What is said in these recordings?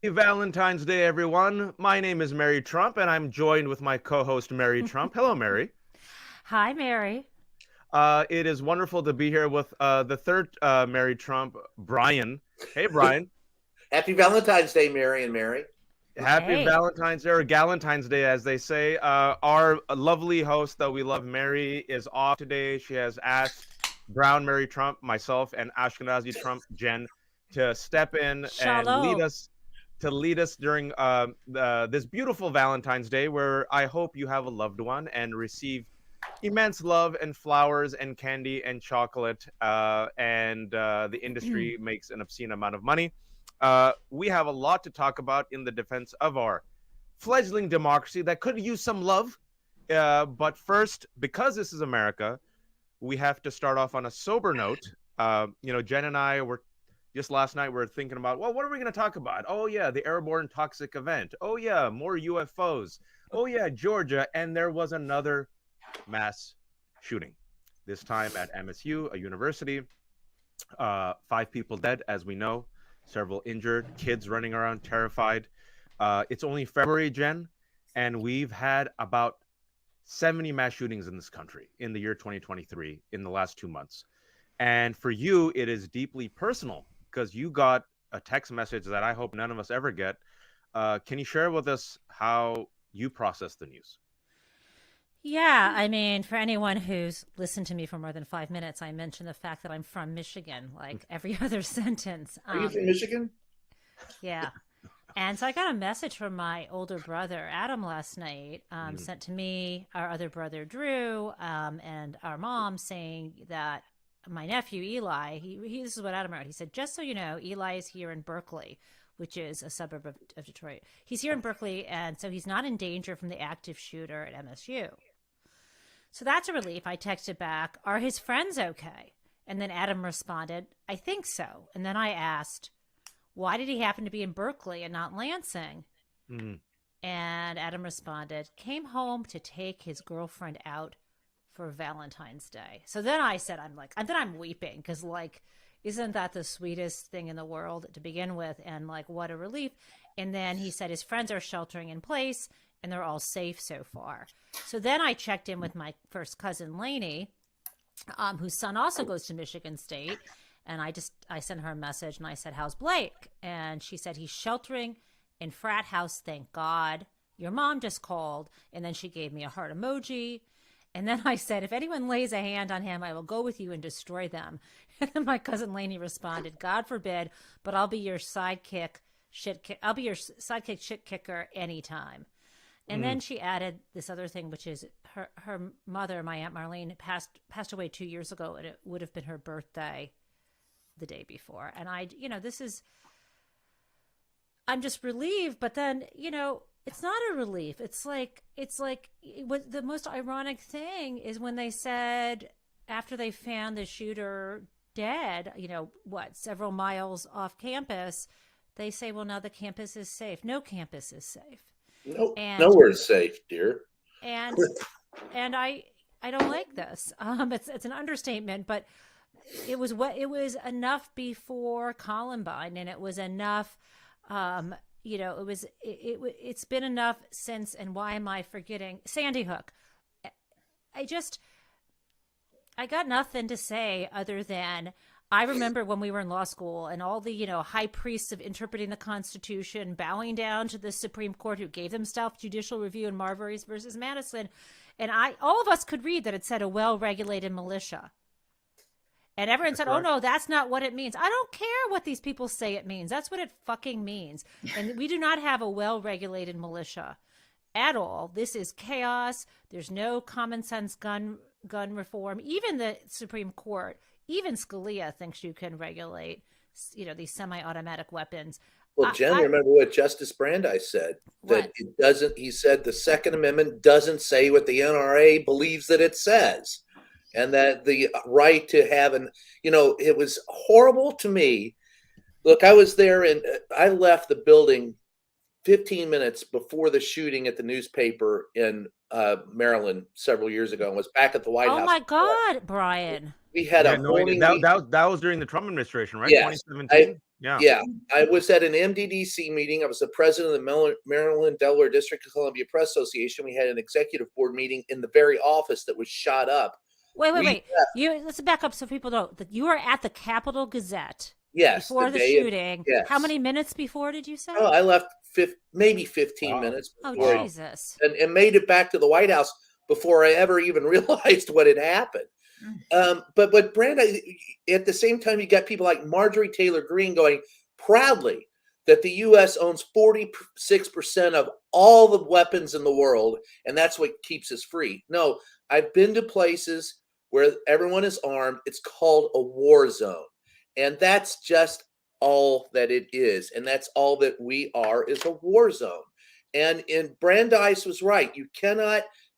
Valentine's Day, everyone. My name is Mary Trump, and I'm joined with my co-host, Mary Trump. Hello, Mary. Hi, Mary. It is wonderful to be here with the third Mary Trump, Brian. Hey, Brian. Happy Valentine's Day, Mary and Mary. Happy Hey. Valentine's Day, or Galentine's Day, as they say. Our lovely host that we love, Mary, is off today. She has asked Brown Mary Trump, myself, and Ashkenazi Trump, Jen, to step in and Shalom. lead us during this beautiful Valentine's Day, where I hope you have a loved one and receive immense love and flowers and candy and chocolate, and the industry makes an obscene amount of money. We have a lot to talk about in the defense of our fledgling democracy that could use some love. But first, because this is America, we have to start off on a sober note. Jen and I were just last night, we were thinking about, well, what are we going to talk about? Oh, yeah, the airborne toxic event. Oh, yeah, more UFOs. Oh, yeah, Georgia. And there was another mass shooting, this time at MSU, a university. 5 people dead, as we know, several injured, kids running around terrified. It's only February, Jen, and we've had about 70 mass shootings in this country in the year 2023 in the last 2 months. And for you, it is deeply personal because you got a text message that I hope none of us ever get. Can you share with us how you process the news? Yeah, I mean, for anyone who's listened to me for more than 5 minutes, I mentioned the fact that I'm from Michigan, like every other sentence. Are you from Michigan? Yeah. And so I got a message from my older brother, Adam, last night, Mm, sent to me, our other brother, Drew, and our mom saying that my nephew, Eli, this is what Adam wrote. He said, just so you know, Eli is here in Berkeley, which is a suburb of Detroit. He's here in Berkeley, and so he's not in danger from the active shooter at MSU. So that's a relief. I texted back, are his friends okay? And then Adam responded, I think so. And then I asked, why did he happen to be in Berkeley and not Lansing? mm, And Adam responded, came home to take his girlfriend out for Valentine's Day. So then I said, I'm weeping because, like, isn't that the sweetest thing in the world to begin with? And, like, what a relief. And then he said his friends are sheltering in place and they're all safe so far. So then I checked in with my first cousin, Lainey, whose son also goes to Michigan State. And I sent her a message and I said, how's Blake? And she said, he's sheltering in frat house, thank God. Your mom just called. And then she gave me a heart emoji. And then I said, if anyone lays a hand on him, I will go with you and destroy them. And then my cousin Lainey responded, God forbid, but I'll be your sidekick I'll be your sidekick shit kicker anytime. And mm. then she added this other thing, which is her mother, my Aunt Marlene, passed away 2 years ago, and it would have been her birthday the day before. And I'm just relieved, but then, it's not a relief. What the most ironic thing is when they said after they found the shooter dead, several miles off campus, they say, well, now the campus is safe. No campus is safe. No, And nowhere's safe, dear. and and I don't like this. It's an understatement, but it was enough before Columbine, and it was enough. It's been enough since. And why am I forgetting Sandy Hook? I just I got nothing to say other than I remember when we were in law school and all the, high priests of interpreting the Constitution bowing down to the Supreme Court who gave themselves judicial review in Marbury's versus Madison. And all of us could read that it said a well-regulated militia. And everyone said, oh, Correct. no, that's not what it means. I don't care what these people say it means. That's what it fucking means. And we do not have a well-regulated militia at all. This is chaos. There's no common sense gun reform. Even the Supreme Court, even Scalia thinks you can regulate, these semi-automatic weapons. Well, Jen, remember what Justice Brandeis said? That What? it doesn't, he said the Second Amendment doesn't say what the NRA believes that it says. And that the right to have it was horrible to me. Look, I was there and I left the building 15 minutes before the shooting at the newspaper in Maryland several years ago and was back at the White Oh House. my God, Brian. We had Yeah, a no, morning that, meeting. that, that was during the Trump administration, right? Yes, 2017. Yeah. Yeah, I was at an MDDC meeting. I was the president of the Maryland Delaware District of Columbia Press Association. We had an executive board meeting in the very office that was shot up. We Wait. Let's back up so people know that you were at the Capitol Gazette Yes, the before the day of, shooting. How yes. many minutes before did you say? Oh, I left maybe 15 Wow. minutes Oh, before Jesus. and made it back to the White House before I ever even realized what had happened. But Brand, at the same time, you got people like Marjorie Taylor Greene going proudly that the U.S. owns 46% of all the weapons in the world, and that's what keeps us free. No, I've been to places where everyone is armed. It's called a war zone, and that's just all that it is, and that's all that we are is a war zone. And Brandeis was right.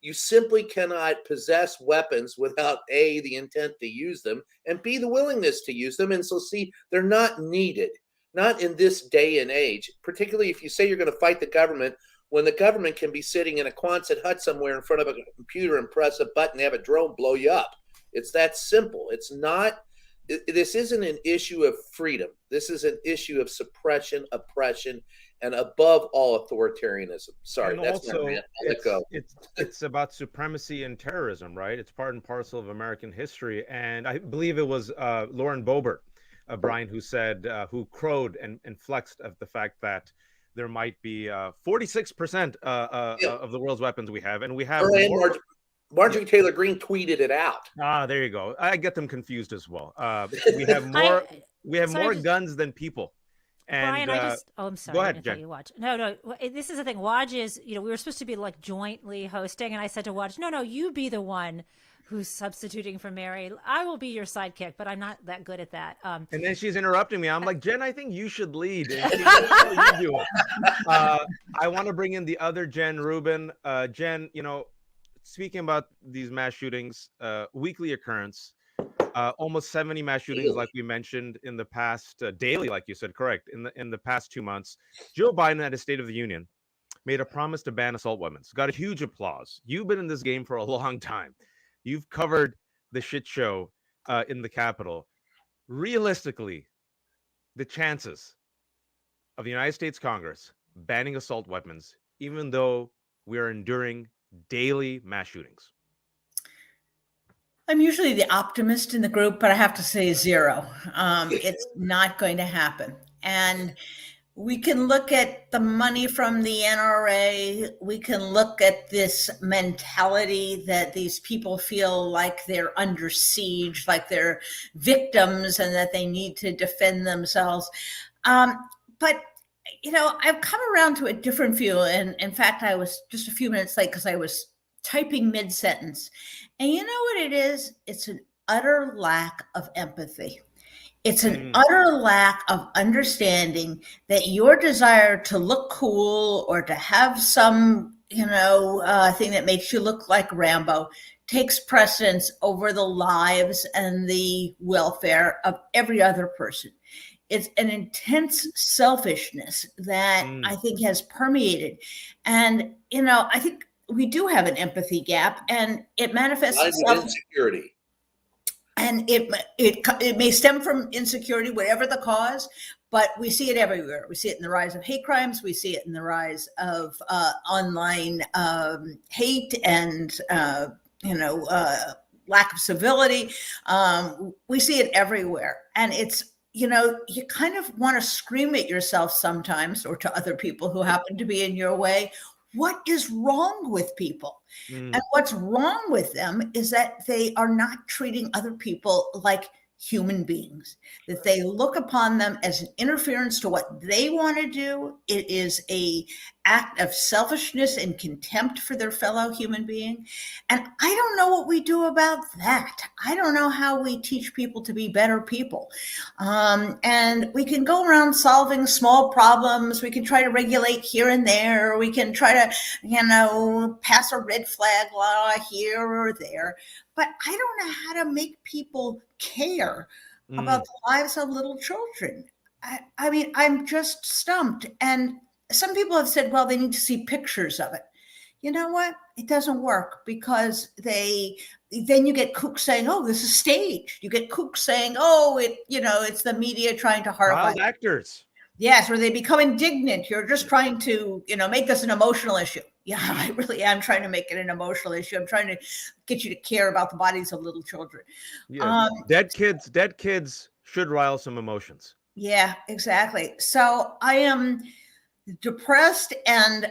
You simply cannot possess weapons without A, the intent to use them, and B, the willingness to use them. And so, see, they're not needed, not in this day and age, particularly if you say you're going to fight the government when the government can be sitting in a Quonset hut somewhere in front of a computer and press a button and have a drone blow you up. It's that simple. It's not, this isn't an issue of freedom. This is an issue of suppression, oppression, and above all, authoritarianism. Sorry, And that's also, my rant. I'll let go. it's about supremacy and terrorism, right? It's part and parcel of American history. And I believe it was Lauren Boebert, Brian, who said, who crowed and flexed of the fact that there might be 46% of the world's weapons we have, and we have more. Marjorie Taylor Greene tweeted it out. There you go. I get them confused as well. We have more. We have more guns than people. And Brian, I'm sorry. Go ahead, Jen. You watch. No. This is the thing. Waj is, we were supposed to be like jointly hosting, and I said to Waj, no, you be the one who's substituting for Mary. I will be your sidekick, but I'm not that good at that. And then she's interrupting me. I'm like, Jen, I think you should lead. And she's like, "Oh, you do it." I want to bring in the other Jen Rubin. Jen, speaking about these mass shootings, weekly occurrence. Almost 70 mass shootings, Daily. like we mentioned in the past, daily, like you said, correct. In the past 2 months, Joe Biden at his State of the Union made a promise to ban assault weapons. Got a huge applause. You've been in this game for a long time. You've covered the shit show in the Capitol. Realistically, the chances of the United States Congress banning assault weapons, even though we are enduring daily mass shootings. I'm usually the optimist in the group, but I have to say 0. It's not going to happen. And we can look at the money from the NRA. We can look at this mentality that these people feel like they're under siege, like they're victims and that they need to defend themselves. But I've come around to a different view. And in fact, I was just a few minutes late because I was typing mid-sentence. And you know what it is? It's an utter lack of empathy. It's an utter lack of understanding that your desire to look cool or to have some, thing that makes you look like Rambo takes precedence over the lives and the welfare of every other person. It's an intense selfishness that I think has permeated. And, I think we do have an empathy gap, and it manifests itself insecurity. And it may stem from insecurity, whatever the cause, but we see it everywhere. We see it in the rise of hate crimes. We see it in the rise of online hate and lack of civility. We see it everywhere, and it's you kind of want to scream at yourself sometimes, or to other people who happen to be in your way. What is wrong with people? And what's wrong with them is that they are not treating other people like human beings, that they look upon them as an interference to what they want to do. It is an act of selfishness and contempt for their fellow human being. And I don't know what we do about that. I don't know how we teach people to be better people. And we can go around solving small problems. We can try to regulate here and there. We can try to, pass a red flag law here or there. But I don't know how to make people care about the lives of little children. I mean, I'm just stumped. And some people have said, well, they need to see pictures of it. You know what? It doesn't work because they then you get kooks saying, "Oh, this is staged." You get kooks saying, "Oh, it's the media trying to horrify." Child actors. Yes, or they become indignant. You're just trying to, make this an emotional issue. Yeah, I really am trying to make it an emotional issue. I'm trying to get you to care about the bodies of little children. Yeah, dead kids should rile some emotions. Yeah, exactly. So I am depressed and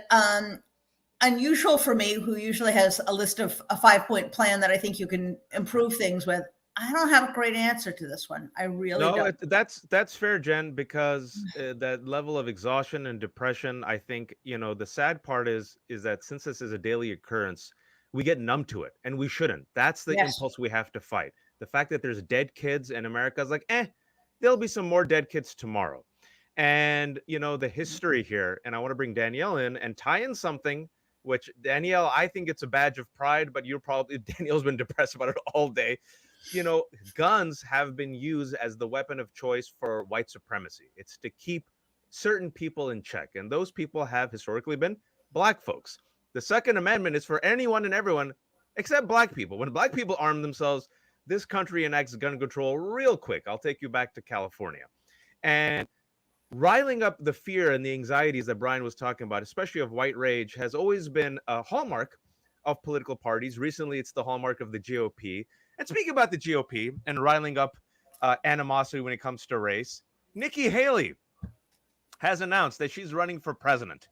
unusual for me, who usually has a list of a 5-point plan that I think you can improve things with. I don't have a great answer to this one. I really don't. That's fair, Jen, because that level of exhaustion and depression, I think, the sad part is that since this is a daily occurrence, we get numb to it, and we shouldn't. That's the impulse we have to fight. The fact that there's dead kids in America is like, there'll be some more dead kids tomorrow. And, the history here, and I want to bring Danielle in and tie in something, which, Danielle, I think it's a badge of pride, but Danielle's been depressed about it all day. Guns have been used as the weapon of choice for white supremacy. It's to keep certain people in check. And those people have historically been black folks. The Second Amendment is for anyone and everyone except black people. When black people arm themselves, this country enacts gun control real quick. I'll take you back to California. And riling up the fear and the anxieties that Brian was talking about, especially of white rage, has always been a hallmark of political parties. Recently, it's the hallmark of the GOP. And speaking about the GOP and riling up animosity when it comes to race, Nikki Haley has announced that she's running for president.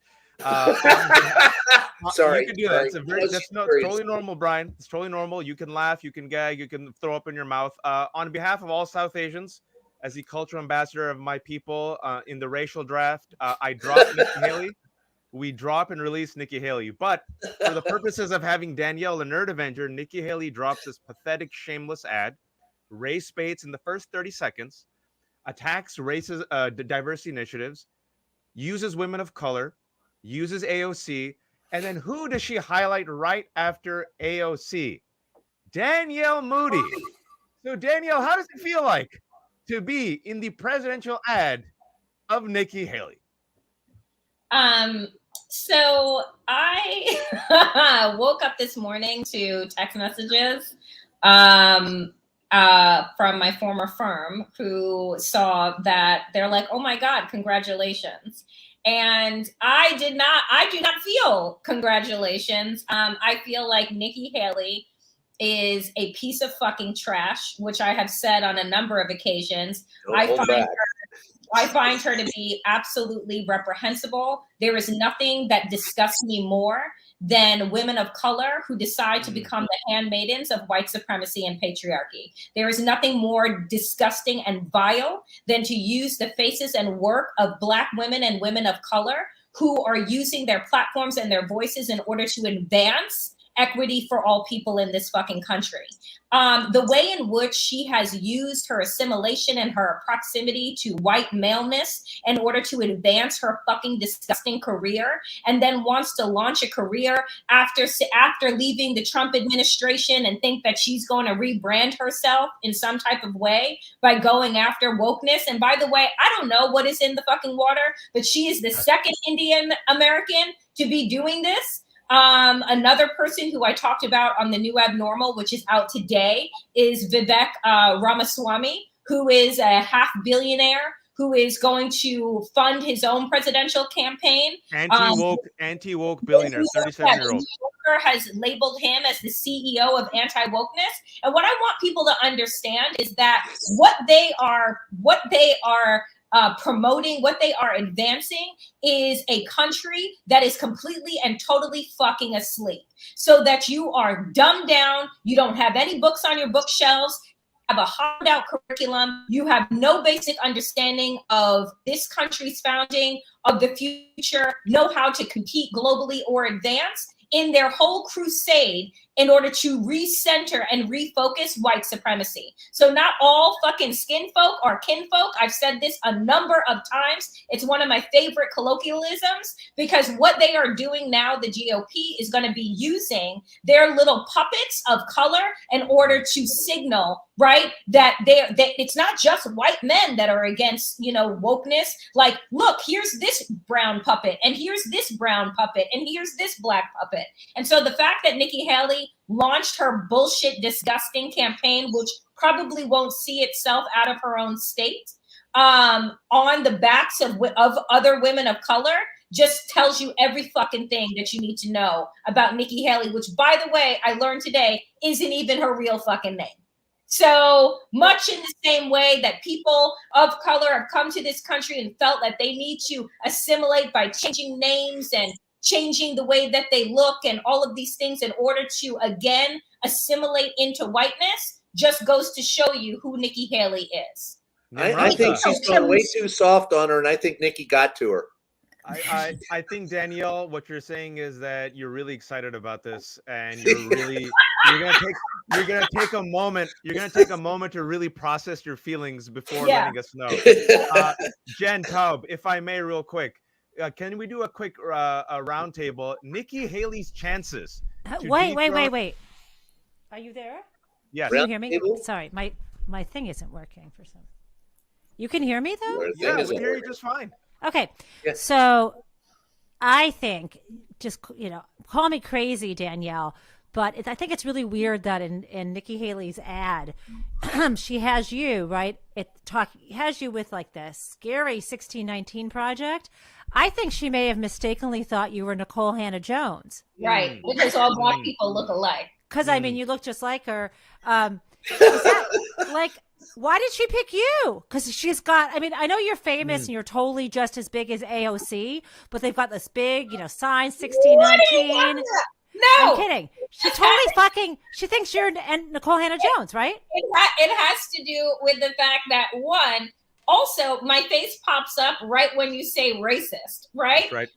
Sorry, you can do that. It's totally normal, Brian. It's totally normal. You can laugh, you can gag, you can throw up in your mouth. On behalf of all South Asians, as the cultural ambassador of my people in the racial draft, I dropped Nikki Haley. We drop and release Nikki Haley. But for the purposes of having Danielle, the Nerd Avenger, Nikki Haley drops this pathetic, shameless ad, race baits in the first 30 seconds, attacks races, diversity initiatives, uses women of color, uses AOC, and then who does she highlight right after AOC? Danielle Moody. So, Danielle, how does it feel like to be in the presidential ad of Nikki Haley? So I woke up this morning to text messages from my former firm who saw that they're like, "Oh my God, congratulations." And I do not feel congratulations. I feel like Nikki Haley is a piece of fucking trash, which I have said on a number of occasions. I find her to be absolutely reprehensible. There is nothing that disgusts me more than women of color who decide to become the handmaidens of white supremacy and patriarchy. There is nothing more disgusting and vile than to use the faces and work of Black women and women of color who are using their platforms and their voices in order to advance equity for all people in this fucking country. The way in which she has used her assimilation and her proximity to white maleness in order to advance her fucking disgusting career, and then wants to launch a career after leaving the Trump administration and think that she's going to rebrand herself in some type of way by going after wokeness. And by the way, I don't know what is in the fucking water, but she is the second Indian American to be doing this. Another person who I talked about on the New Abnormal, which is out today, is Vivek Ramaswamy, who is a half billionaire who is going to fund his own presidential campaign. Anti-woke billionaire, 37-year-old. New Yorker has labeled him as the CEO of anti-wokeness. And what I want people to understand is that what they are promoting, what they are advancing is a country that is completely and totally fucking asleep, so that you are dumbed down. You don't have any books on your bookshelves, have a hollowed out curriculum. You have no basic understanding of this country's founding, of the future, know how to compete globally or advance in their whole crusade in order to recenter and refocus white supremacy. So not all fucking skin folk are kinfolk. I've said this a number of times. It's one of my favorite colloquialisms, because what they are doing now, the GOP, is going to be using their little puppets of color in order to signal, right, that it's not just white men that are against, wokeness. Like, look, here's this brown puppet, and here's this brown puppet, and here's this Black puppet. And so the fact that Nikki Haley Haley launched her bullshit, disgusting campaign, which probably won't see itself out of her own state, on the backs of other women of color, just tells you every fucking thing that you need to know about Nikki Haley, which, by the way, I learned today isn't even her real fucking name. So much in the same way that people of color have come to this country and felt that they need to assimilate by changing names and changing the way that they look and all of these things in order to, again, assimilate into whiteness, just goes to show you who Nikki Haley is. I think she's gone way too soft on her, and I think Nikki got to her. I think, Danielle, what you're saying is that you're really excited about this, and you're gonna take a moment to really process your feelings before letting us know. Jen, Taub, if I may, real quick, can we do a quick roundtable? Nikki Haley's chances. Wait. Are you there? Yes. Can you hear me? Sorry, my thing isn't working for some. You can hear me though? Yeah, we hear you just fine. Okay. Yes. So I think, just, call me crazy, Danielle, but I think it's really weird that in Nikki Haley's ad, she has you, right? Has you with like the scary 1619 project. I think she may have mistakenly thought you were Nicole Hannah-Jones. Right, because all Black people look alike. Because, I mean, you look just like her. Is that, like... Why did she pick you? Because she's got, I mean, I know you're famous and you're totally just as big as AOC, but they've got this big, sign 1619. No, I'm kidding. She totally she thinks you're Nicole Hannah-Jones, right? It has to do with the fact that, one, also my face pops up right when you say racist, right? Right.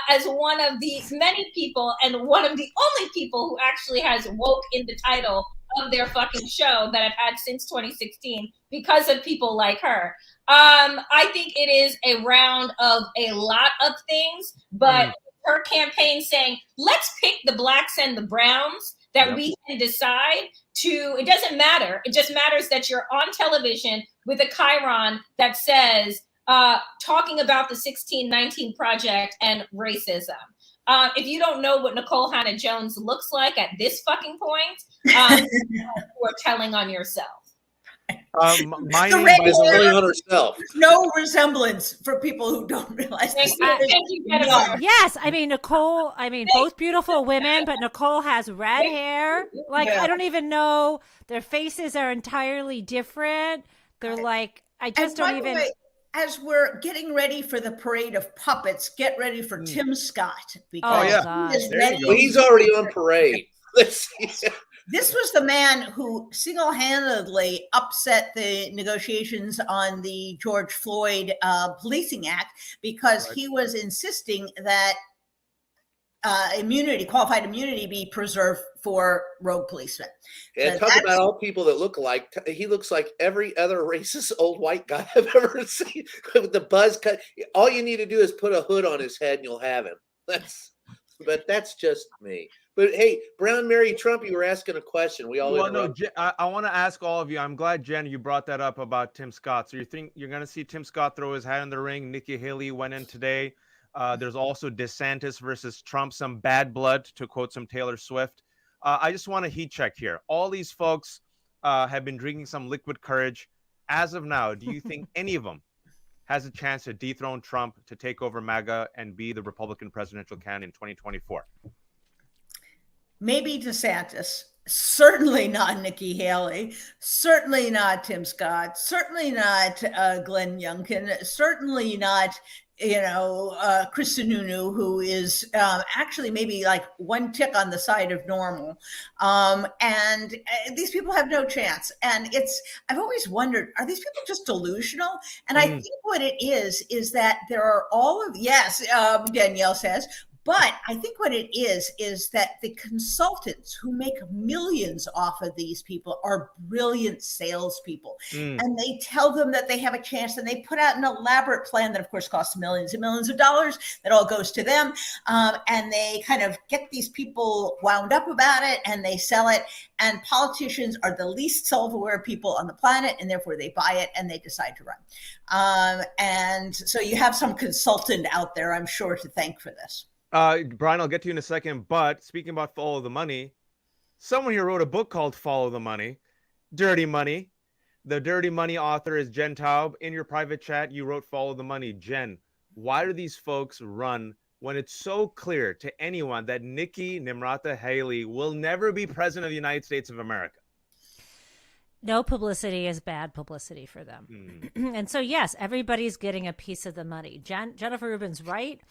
As one of the many people and one of the only people who actually has woke in the title of their fucking show that I've had since 2016 because of people like her. I think it is a round of a lot of things, but her campaign saying, let's pick the Blacks and the Browns that we can decide to, it doesn't matter. It just matters that you're on television with a chyron that says, talking about the 1619 Project and racism. If you don't know what Nicole Hannah-Jones looks like at this fucking point, you are telling on yourself. My name is really on herself. No resemblance for people who don't realize this. Yes, I mean, Nicole, both beautiful women, but Nicole has red hair. I don't even know. Their faces are entirely different. They're like, I just don't even... As we're getting ready for the parade of puppets, get ready for Tim Scott. Because he's already on parade. This was the man who single-handedly upset the negotiations on the George Floyd Policing Act because he was insisting that qualified immunity be preserved for rogue policemen. And talk about all people that look alike. He looks like every other racist old white guy I've ever seen with the buzz cut. All you need to do is put a hood on his head and you'll have him. That's just me. But hey, Brown Mary Trump, you were asking a question. I want to ask all of you. I'm glad, Jen, you brought that up about Tim Scott. So you think you're going to see Tim Scott throw his hat in the ring? Nikki Haley went in today. There's also DeSantis versus Trump, some bad blood, to quote some Taylor Swift. I just want a heat check here. All these folks have been drinking some liquid courage. As of now, do you think any of them has a chance to dethrone Trump, to take over MAGA and be the Republican presidential candidate in 2024? Maybe DeSantis. Certainly not Nikki Haley. Certainly not Tim Scott. Certainly not Glenn Youngkin. Certainly not Chris Sununu, who is actually maybe like one tick on the side of normal. And these people have no chance. And I've always wondered, are these people just delusional? And I think what it is that there are Danielle says, but I think what it is that the consultants who make millions off of these people are brilliant salespeople. And they tell them that they have a chance, and they put out an elaborate plan that, of course, costs millions and millions of dollars. That all goes to them. And they kind of get these people wound up about it, and they sell it. And politicians are the least self-aware people on the planet, and therefore they buy it and they decide to run. And so you have some consultant out there, I'm sure, to thank for this. Brian, I'll get to you in a second. But speaking about follow the money, Someone here wrote a book called Follow the Money, Dirty Money. The Dirty Money author is Jen Taub. In your private chat, you wrote Follow the Money. Jen, why do these folks run when it's so clear to anyone that Nikki Nimrata Haley will never be president of the United States of America? No publicity is bad publicity for them. And so, yes, everybody's getting a piece of the money. Jennifer Rubin's right.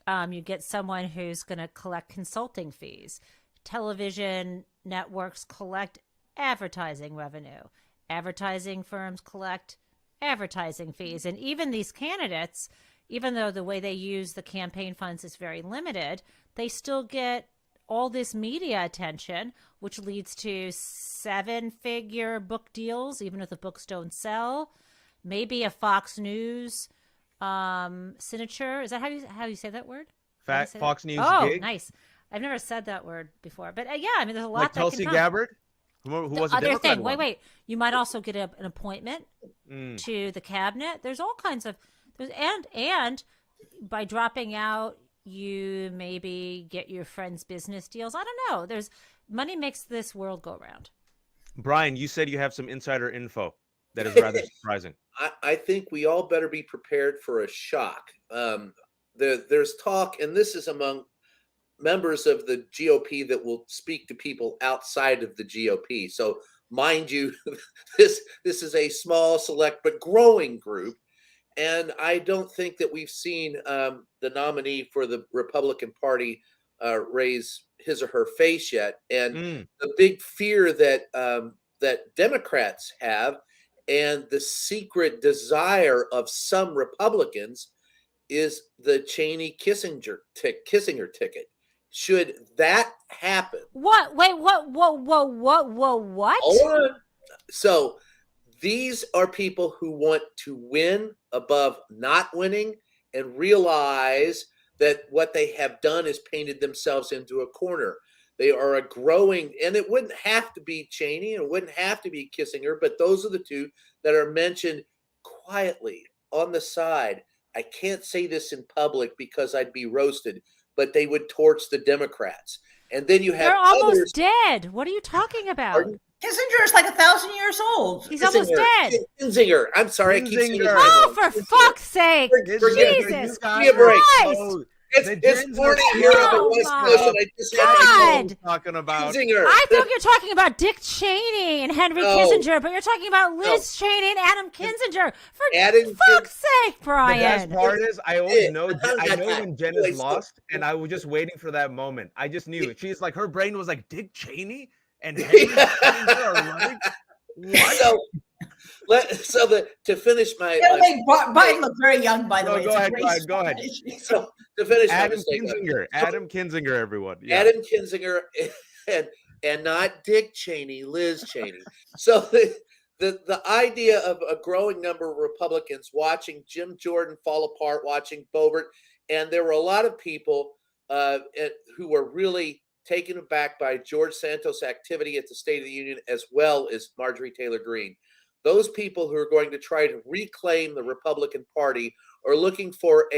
You get someone who's going to collect consulting fees. Television networks collect advertising revenue. Advertising firms collect advertising fees. And even these candidates, even though the way they use the campaign funds is very limited, they still get all this media attention, which leads to 7-figure book deals, even if the books don't sell. Maybe a Fox News signature. Is that how you say that word? Fox News Oh, gig? Nice. I've never said that word before. But yeah, I mean, there's a lot Like that Tulsi can come. Gabbard, who was a Other Democrat thing. once. Wait. You might also get an appointment to the cabinet. There's all kinds of and by dropping out, you maybe get your friends' business deals. I don't know. There's money makes this world go round. Brian, you said you have some insider info that is rather surprising. I think we all better be prepared for a shock. There's talk, and this is among members of the GOP that will speak to people outside of the GOP. So mind you, this is a small, select, but growing group. And I don't think that we've seen the nominee for the Republican Party raise his or her face yet. And the big fear that that Democrats have, and the secret desire of some Republicans, is the Cheney-Kissinger ticket. Should that happen? What? Wait, what? What? Hold on. So these are people who want to win above not winning and realize that what they have done is painted themselves into a corner. They are a growing, and it wouldn't have to be Cheney, and it wouldn't have to be Kissinger, but those are the two that are mentioned quietly on the side. I can't say this in public because I'd be roasted, but they would torch the Democrats. And then you have They're almost others. dead. What are you talking about? Pardon? Kissinger is like 1,000 years old. He's almost dead. Kinzinger. I'm sorry. I keep saying his name Oh, wrong. for fuck's sake. You Jesus guys Give me a break. are Christ. so- It's Gens morning are here on the so West my Coast, and I just had to God. talking about. Kinzinger. I thought you were talking about Dick Cheney and Henry No. Kissinger, but you're talking about Liz Cheney and Adam Kinzinger. For Adam fuck's sake, The Brian. best part is I always know I I know when Jen is Wait, so- lost, and I was just waiting for that moment. I just knew. She's like, her brain was like, Dick Cheney and Henry Kissinger are running. What? To finish my, Biden looked very young, by the No, way. go It's a ahead, great Brian, go ahead. explanation. so to finish my Adam mistake, Kinzinger. Adam Kinzinger, everyone. Yeah. Adam Kinzinger and not Dick Cheney, Liz Cheney. So the idea of a growing number of Republicans watching Jim Jordan fall apart, watching Boebert, and there were a lot of people who were really taken aback by George Santos' activity at the State of the Union, as well as Marjorie Taylor Greene. Those people who are going to try to reclaim the Republican Party are looking for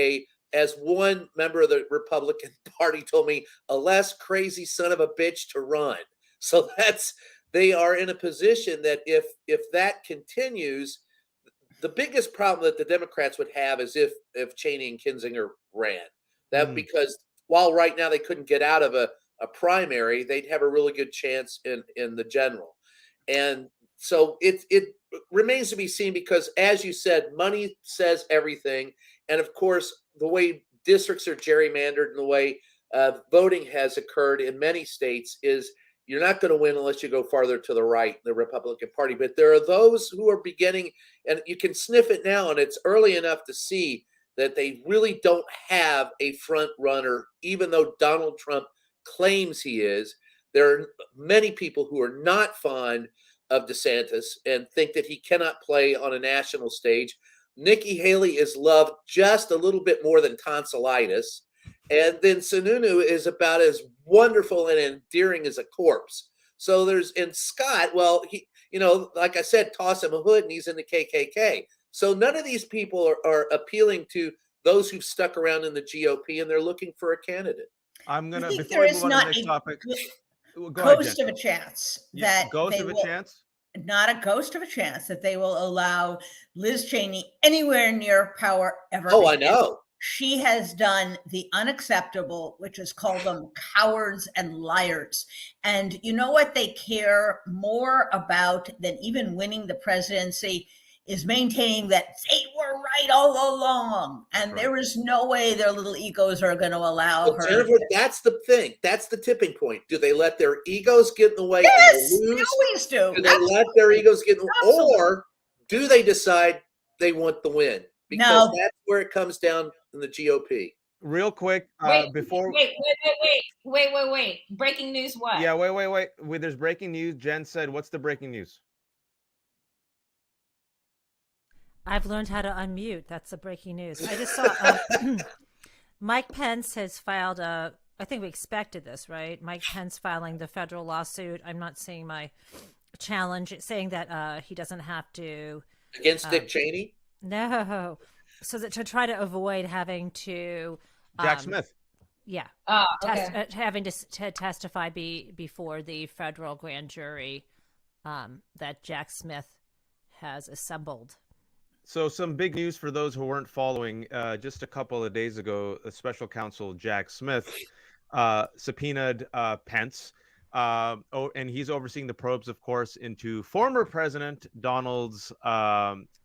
as one member of the Republican Party told me, a less crazy son of a bitch to run. So they are in a position that if that continues, the biggest problem that the Democrats would have is if Cheney and Kinzinger ran. That because while right now they couldn't get out of a primary, they'd have a really good chance in the general. And so it remains to be seen because, as you said, money says everything. And of course, the way districts are gerrymandered and the way voting has occurred in many states is you're not going to win unless you go farther to the right, the Republican Party. But there are those who are beginning, and you can sniff it now, and it's early enough to see that they really don't have a front runner, even though Donald Trump claims he is. There are many people who are not fond of DeSantis and think that he cannot play on a national stage. Nikki Haley is loved just a little bit more than tonsillitis. And then Sununu is about as wonderful and endearing as a corpse. So and Scott, well, he, like I said, toss him a hood and he's in the KKK. So none of these people are appealing to those who've stuck around in the GOP, and they're looking for a candidate. I'm going to, think before there we is move on to the not next a topic. Go ahead, ghost Jen. of a chance Yeah, that ghost they of a will, chance. not a ghost of a chance that they will allow Liz Cheney anywhere near power ever Oh, I again. know. She has done the unacceptable, which is called them cowards and liars. And you know what they care more about than even winning the presidency is maintaining that they were right all along. And Right. there is no way their little egos are going to allow But her. Jennifer, that's the thing. That's the tipping point. Do they let their egos get in the way Yes, and they they lose? always do. Do they let their egos get in the Absolutely. or do they decide they want the win? Because No. that's where it comes down in the GOP. Real quick, Wait, before. wait. Breaking news. What? Yeah, wait. There's breaking news. Jen said, "What's the breaking news?" I've learned how to unmute. That's the breaking news. I just saw Mike Pence has filed a. I think we expected this, right? Mike Pence filing the federal lawsuit. I'm not seeing my challenge saying that he doesn't have to. Against Dick Cheney? No, so that to try to avoid having to. Jack Smith. Yeah. Oh, okay. Having to testify before the federal grand jury that Jack Smith has assembled. So some big news for those who weren't following. Just a couple of days ago, special counsel Jack Smith subpoenaed Pence. And he's overseeing the probes, of course, into former President Donald's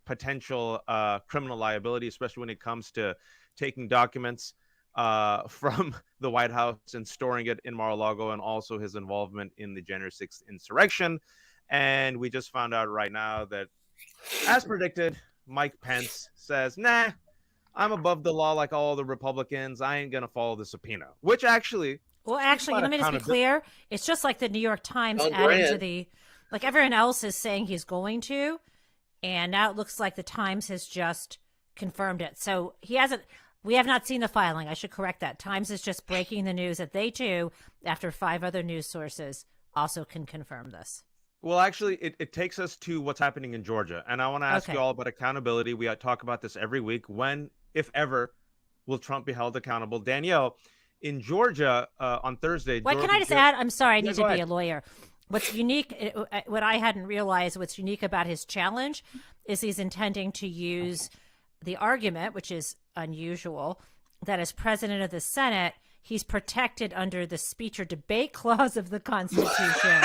potential criminal liability, especially when it comes to taking documents from the White House and storing it in Mar-a-Lago, and also his involvement in the January 6th insurrection. And we just found out right now that, as predicted, Mike Pence says, nah, I'm above the law like all the Republicans. I ain't going to follow the subpoena, which actually... Well, actually, let me just be clear. It's just like the New York Times adding to the... Like everyone else is saying he's going to, and now it looks like the Times has just confirmed it. So he hasn't... We have not seen the filing. I should correct that. Times is just breaking the news that they too, after 5 other news sources, also can confirm this. Well, actually, it takes us to what's happening in Georgia. And I want to ask you all about accountability. We talk about this every week. When, if ever, will Trump be held accountable? Danielle, in Georgia on Thursday... Wait, can I just add? I'm sorry, I need to be a lawyer. What's unique, what I hadn't realized, what's unique about his challenge is he's intending to use the argument, which is unusual, that as president of the Senate, he's protected under the speech or debate clause of the Constitution.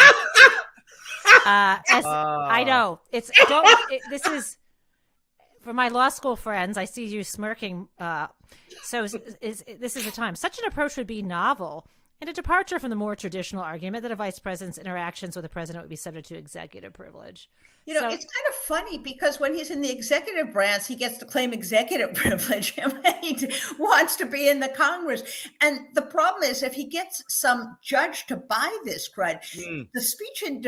I know this is for my law school friends. I see you smirking. So this is a time. Such an approach would be novel and a departure from the more traditional argument that a vice president's interactions with the president would be subject to executive privilege. You know, it's kind of funny because when he's in the executive branch, he gets to claim executive privilege and when he wants to be in the Congress. And the problem is if he gets some judge to buy this crud, the speech and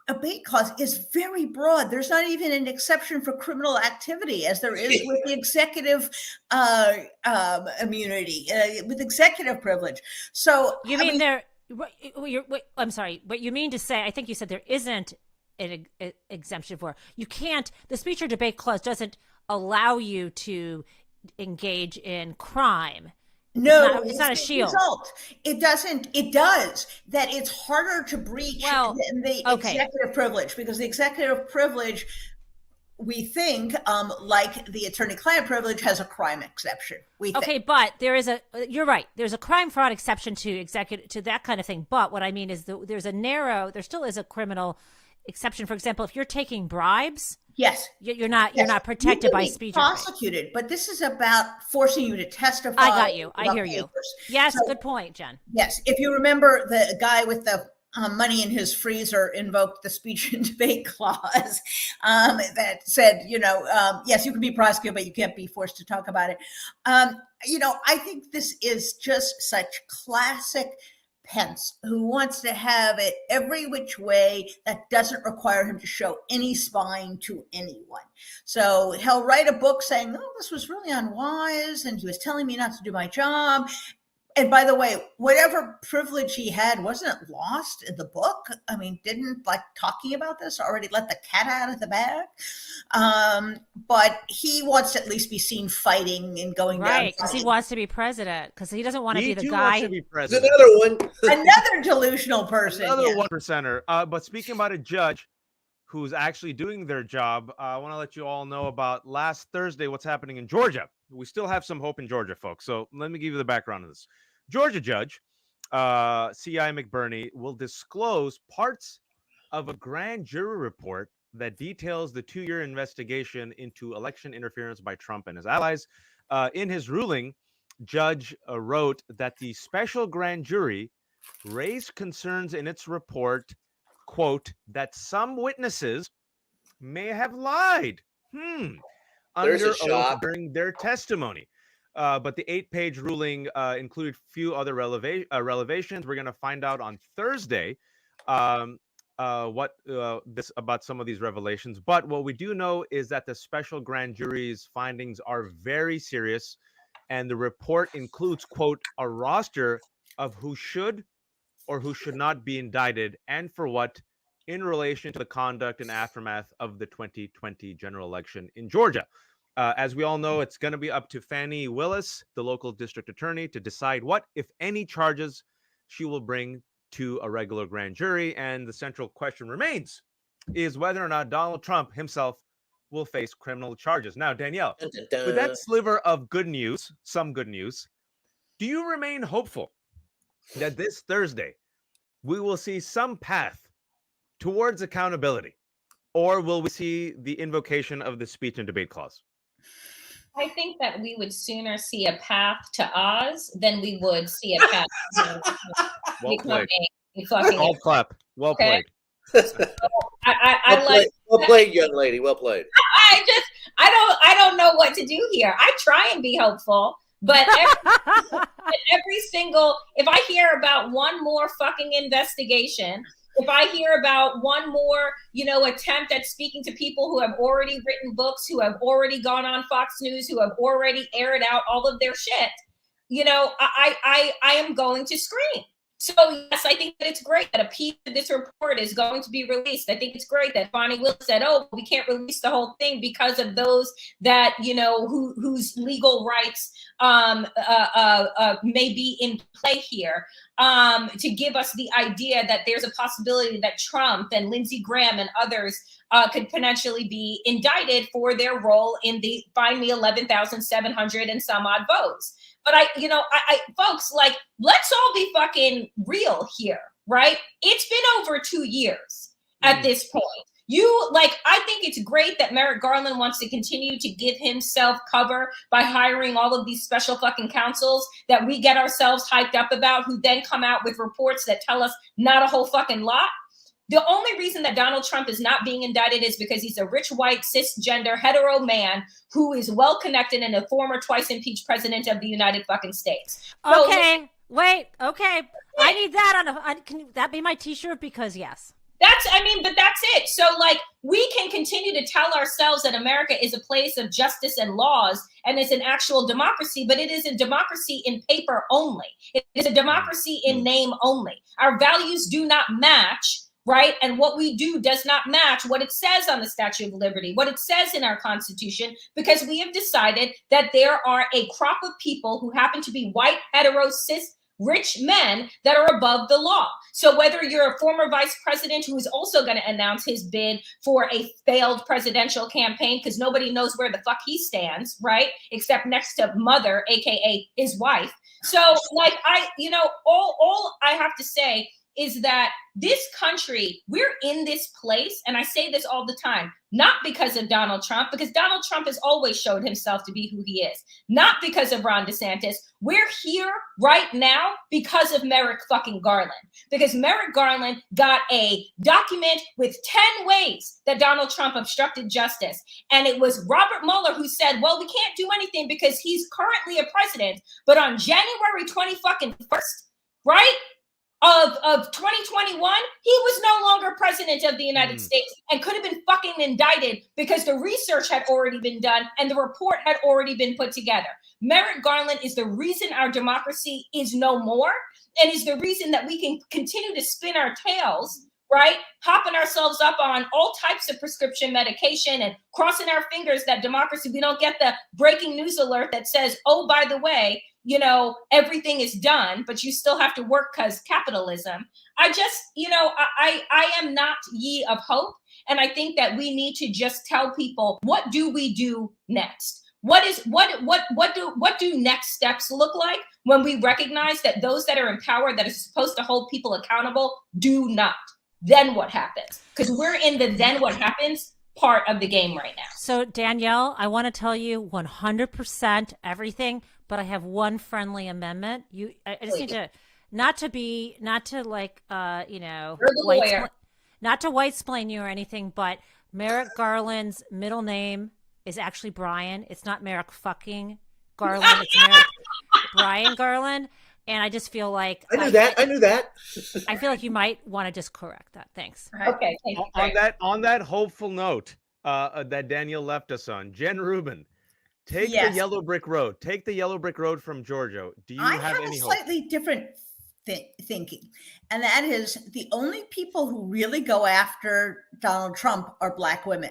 debate clause is very broad. There's not even an exception for criminal activity as there is with the executive immunity, with executive privilege. So you I'm sorry, what you mean to say, I think you said there isn't an exemption for, you can't, the speech or debate clause doesn't allow you to engage in crime. No, it's not a shield. It doesn't. It does. That it's harder to breach than the executive privilege because the executive privilege, we think, like the attorney-client privilege, has a crime exception. Okay, but there is you're right. There's a crime fraud exception to that kind of thing. But what I mean is there still is a criminal exception. For example, if you're taking bribes. Yes, you're not protected by speech. Prosecuted, but this is about forcing you to testify. I got you. I hear you. Yes, good point, Jen. Yes, if you remember, the guy with the money in his freezer invoked the speech and debate clause that said, yes, you can be prosecuted, but you can't be forced to talk about it. I think this is just such classic Pence, who wants to have it every which way that doesn't require him to show any spine to anyone. So he'll write a book saying, oh, this was really unwise, and he was telling me not to do my job. And by the way, whatever privilege he had, wasn't it lost in the book? I mean, didn't like talking about this already let the cat out of the bag? But he wants to at least be seen fighting and going down. Right, because he wants to be president, because he doesn't want to be the too guy. wants to be There's president. another one. Another delusional person. Another yeah. 1%er. But speaking about a judge who's actually doing their job, I want to let you all know about last Thursday what's happening in Georgia. We still have some hope in Georgia, folks. So let me give you the background of this. Georgia judge C.I. McBurney will disclose parts of a grand jury report that details the 2-year investigation into election interference by Trump and his allies. In his ruling, Judge wrote that the special grand jury raised concerns in its report, quote, that some witnesses may have lied There's a under oath shock. during their testimony. But the 8-page ruling included few other revelations. We're going to find out on Thursday about some of these revelations. But what we do know is that the special grand jury's findings are very serious, and the report includes, quote, a roster of who should or who should not be indicted and for what in relation to the conduct and aftermath of the 2020 general election in Georgia. As we all know, it's going to be up to Fani Willis, the local district attorney, to decide what, if any, charges she will bring to a regular grand jury. And the central question remains is whether or not Donald Trump himself will face criminal charges. Now, Danielle, Dun, dun, dun. with that sliver of good news, some good news, do you remain hopeful that this Thursday we will see some path towards accountability? Or will we see the invocation of the speech and debate clause? I think that we would sooner see a path to Oz than we would see a path to Well played. fucking All clap. Well Okay. played. Well played, young lady. Well played. I don't know what to do here. I try and be hopeful, but every single, if I hear about one more fucking investigation, if I hear about one more, attempt at speaking to people who have already written books, who have already gone on Fox News, who have already aired out all of their shit, I am going to scream. So yes, I think that it's great that a piece of this report is going to be released. I think it's great that Fani Willis said, "Oh, we can't release the whole thing because of those that whose legal rights may be in play here." To give us the idea that there's a possibility that Trump and Lindsey Graham and others could potentially be indicted for their role in the find me 11,700 and some odd votes. But folks, like, let's all be fucking real here, right? It's been over 2 years at this point. I think it's great that Merrick Garland wants to continue to give himself cover by hiring all of these special fucking counsels that we get ourselves hyped up about, who then come out with reports that tell us not a whole fucking lot. The only reason that Donald Trump is not being indicted is because he's a rich, white, cisgender, hetero man who is well connected and a former twice impeached president of the United fucking States. Okay, wait, okay. I need that can that be my t-shirt? Because yes. But that's it. So we can continue to tell ourselves that America is a place of justice and laws and it's an actual democracy, but it is a democracy in paper only. It is a democracy in name only. Our values do not match, right? And what we do does not match what it says on the Statue of Liberty, what it says in our Constitution, because we have decided that there are a crop of people who happen to be white, hetero, cis, rich men that are above the law. So whether you're a former vice president who is also going to announce his bid for a failed presidential campaign because nobody knows where the fuck he stands, right? Except next to Mother, aka his wife. So all I have to say is that this country, we're in this place, and I say this all the time, not because of Donald Trump, because Donald Trump has always showed himself to be who he is, not because of Ron DeSantis. We're here right now because of Merrick fucking Garland, because Merrick Garland got a document with 10 ways that Donald Trump obstructed justice. And it was Robert Mueller who said, well, we can't do anything because he's currently a president. But on January 21st, right? Of 2021, he was no longer president of the United States and could have been fucking indicted because the research had already been done and the report had already been put together. Merrick Garland is the reason our democracy is no more, and is the reason that we can continue to spin our tails, right? Hopping ourselves up on all types of prescription medication and crossing our fingers that democracy, we don't get the breaking news alert that says, oh, by the way, you know, everything is done, but you still have to work because capitalism. I just, you know, I am not ye of hope. And I think that we need to just tell people, what do we do next? What do next steps look like when we recognize that those that are in power that are supposed to hold people accountable do not? Then what happens? Because we're in the then what happens part of the game right now. So Danielle, I want to tell you 100% everything, but I have one friendly amendment. I just need to not to like you know, not to white-splain you or anything, but Merrick Garland's middle name is actually Brian. It's not Merrick fucking Garland. It's Merrick Brian Garland. And I just feel like I knew that. I feel like you might want to just correct that. Thanks. Okay. Thank you. On that hopeful note that Daniel left us on, Jen Rubin, take the yellow brick road. Take the yellow brick road from Georgia. Do you have any hope? I have a slightly different thinking, and that is the only people who really go after Donald Trump are Black women.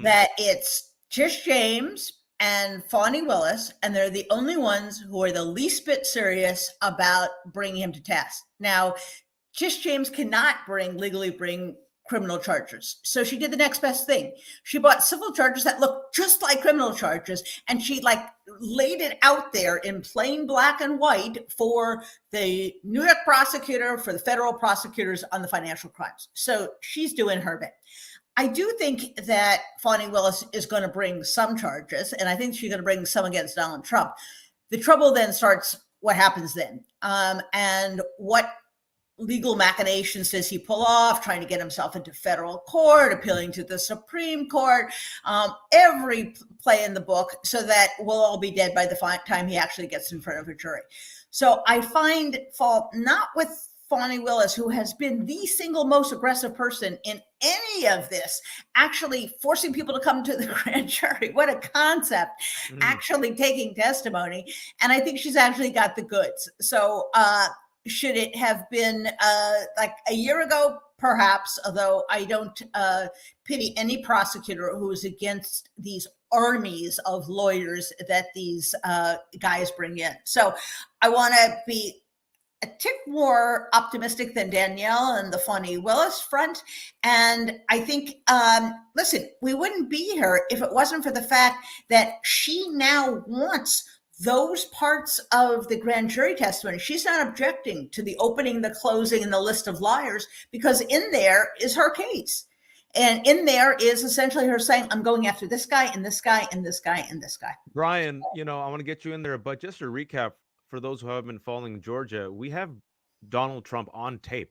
That it's Tish James and Fani Willis, and they're the only ones who are the least bit serious about bringing him to task. Now, Tish James cannot legally bring criminal charges. So she did the next best thing. She bought civil charges that looked just like criminal charges, and she laid it out there in plain black and white for the New York prosecutor, for the federal prosecutors on the financial crimes. So she's doing her bit. I do think that Fani Willis is going to bring some charges, and I think she's going to bring some against Donald Trump. The trouble then starts, what happens then? And what legal machinations does he pull off, trying to get himself into federal court, appealing to the Supreme Court, every play in the book, so that we'll all be dead by the time he actually gets in front of a jury. So I find fault not with Fani Willis, who has been the single most aggressive person in any of this, actually forcing people to come to the grand jury. What a concept, actually taking testimony. And I think she's actually got the goods. So should it have been like a year ago? Perhaps, although I don't pity any prosecutor who is against these armies of lawyers that these guys bring in. So I want to be a tick more optimistic than Danielle and the Fani Willis front. And I think, listen, we wouldn't be here if it wasn't for the fact that she now wants those parts of the grand jury testimony. She's not objecting to the opening, the closing, and the list of liars, because in there is her case. And in there is essentially her saying, I'm going after this guy and this guy and this guy and this guy. Brian, I want to get you in there, but just to recap, for those who haven't been following Georgia, we have Donald Trump on tape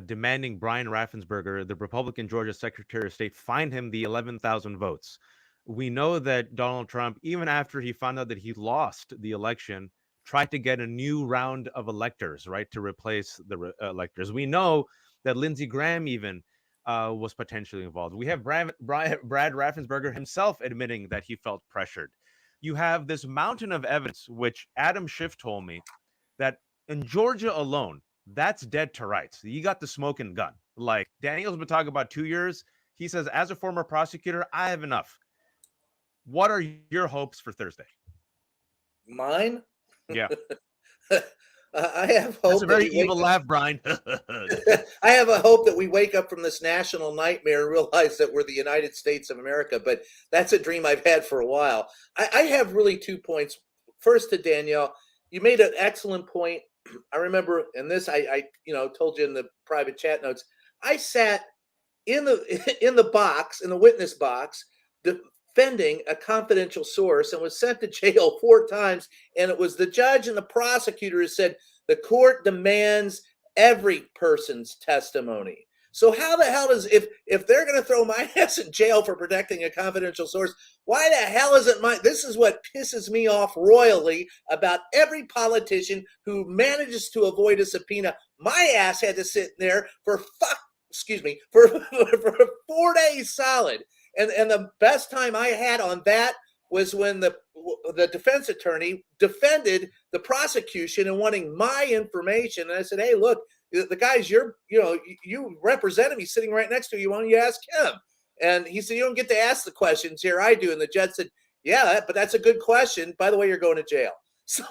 demanding Brian Raffensperger, the Republican Georgia Secretary of State, find him the 11,000 votes. We know that Donald Trump, even after he found out that he lost the election, tried to get a new round of electors, right, to replace the electors. We know that Lindsey Graham even was potentially involved. We have Brad Raffensperger himself admitting that he felt pressured. You have this mountain of evidence, which Adam Schiff told me, that in Georgia alone, that's dead to rights. You got the smoking gun. Like Daniel's been talking about 2 years. He says, as a former prosecutor, I have enough. What are your hopes for Thursday? Mine? Yeah. I have hope. That's a very evil laugh, Brian. I have a hope that we wake up from this national nightmare and realize that we're the United States of America. But that's a dream I've had for a while. I have really 2 points. First, to Danielle, you made an excellent point. I remember, and this I told you in the private chat notes. I sat in the box, in the witness box, defending a confidential source, and was sent to jail 4 times. And it was the judge and the prosecutor who said, the court demands every person's testimony. So how the hell if they're going to throw my ass in jail for protecting a confidential source, why the hell isn't this is what pisses me off royally about every politician who manages to avoid a subpoena. My ass had to sit there for 4 days solid. And the best time I had on that was when the defense attorney defended the prosecution and wanting my information. And I said, hey, look, the guy's you represented me sitting right next to you. Why don't you ask him? And he said, you don't get to ask the questions here. I do. And the judge said, yeah, but that's a good question. By the way, you're going to jail. So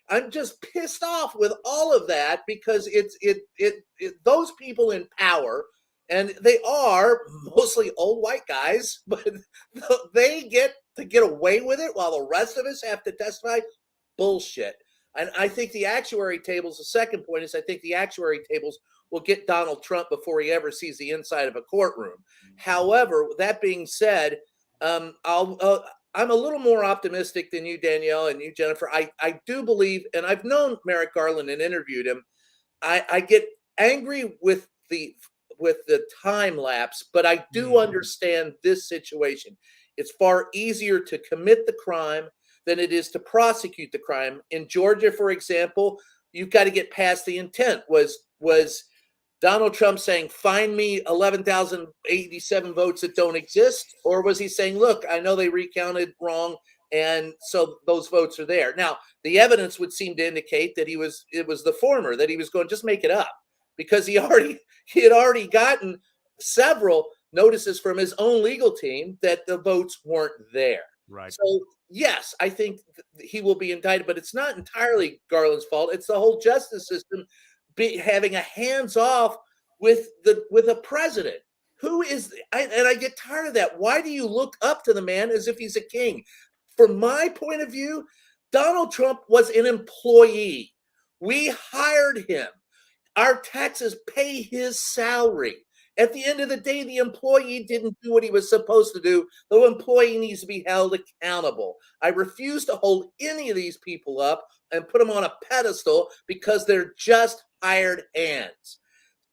I'm just pissed off with all of that because those people in power, and they are mostly old white guys, but they get to get away with it while the rest of us have to testify. Bullshit. And I think the actuary tables, the second point is I think the actuary tables will get Donald Trump before he ever sees the inside of a courtroom. However, that being said, I'm a little more optimistic than you, Danielle, and you, Jennifer. I do believe, and I've known Merrick Garland and interviewed him. I get angry with the time lapse, but I do understand this situation. It's far easier to commit the crime than it is to prosecute the crime. In Georgia, for example, you've got to get past the intent. Was Donald Trump saying, find me 11,087 votes that don't exist? Or was he saying, look, I know they recounted wrong, and so those votes are there? Now, the evidence would seem to indicate that it was the former, that he was going, just make it up, because he had already gotten several notices from his own legal team that the votes weren't there. Right. So, yes, I think he will be indicted, but it's not entirely Garland's fault. It's the whole justice system having a hands off with a president who is, and I get tired of that. Why do you look up to the man as if he's a king? From my point of view, Donald Trump was an employee. We hired him. Our taxes pay his salary. At the end of the day, the employee didn't do what he was supposed to do. The employee needs to be held accountable. I refuse to hold any of these people up and put them on a pedestal because they're just hired hands.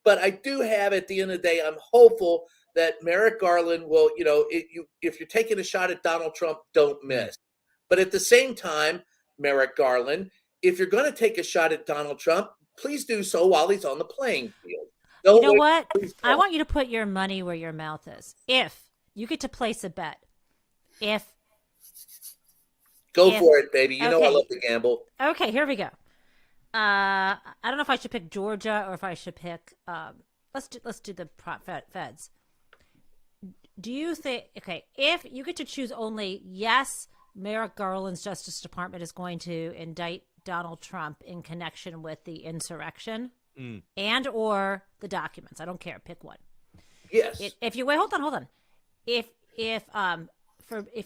But I do have, at the end of the day, I'm hopeful that Merrick Garland will, if you're taking a shot at Donald Trump, don't miss. But at the same time, Merrick Garland, if you're going to take a shot at Donald Trump, please do so while he's on the playing field. You know what? I want you to put your money where your mouth is. If you get to place a bet, Go for it, baby. You know I love to gamble. Okay, here we go. I don't know if I should pick Georgia or if I should pick. Let's do the feds. Do you think? Okay, if you get to choose only, yes, Merrick Garland's Justice Department is going to indict Donald Trump in connection with the insurrection and or the documents. I don't care. Pick one. Yes. If you wait, hold on. If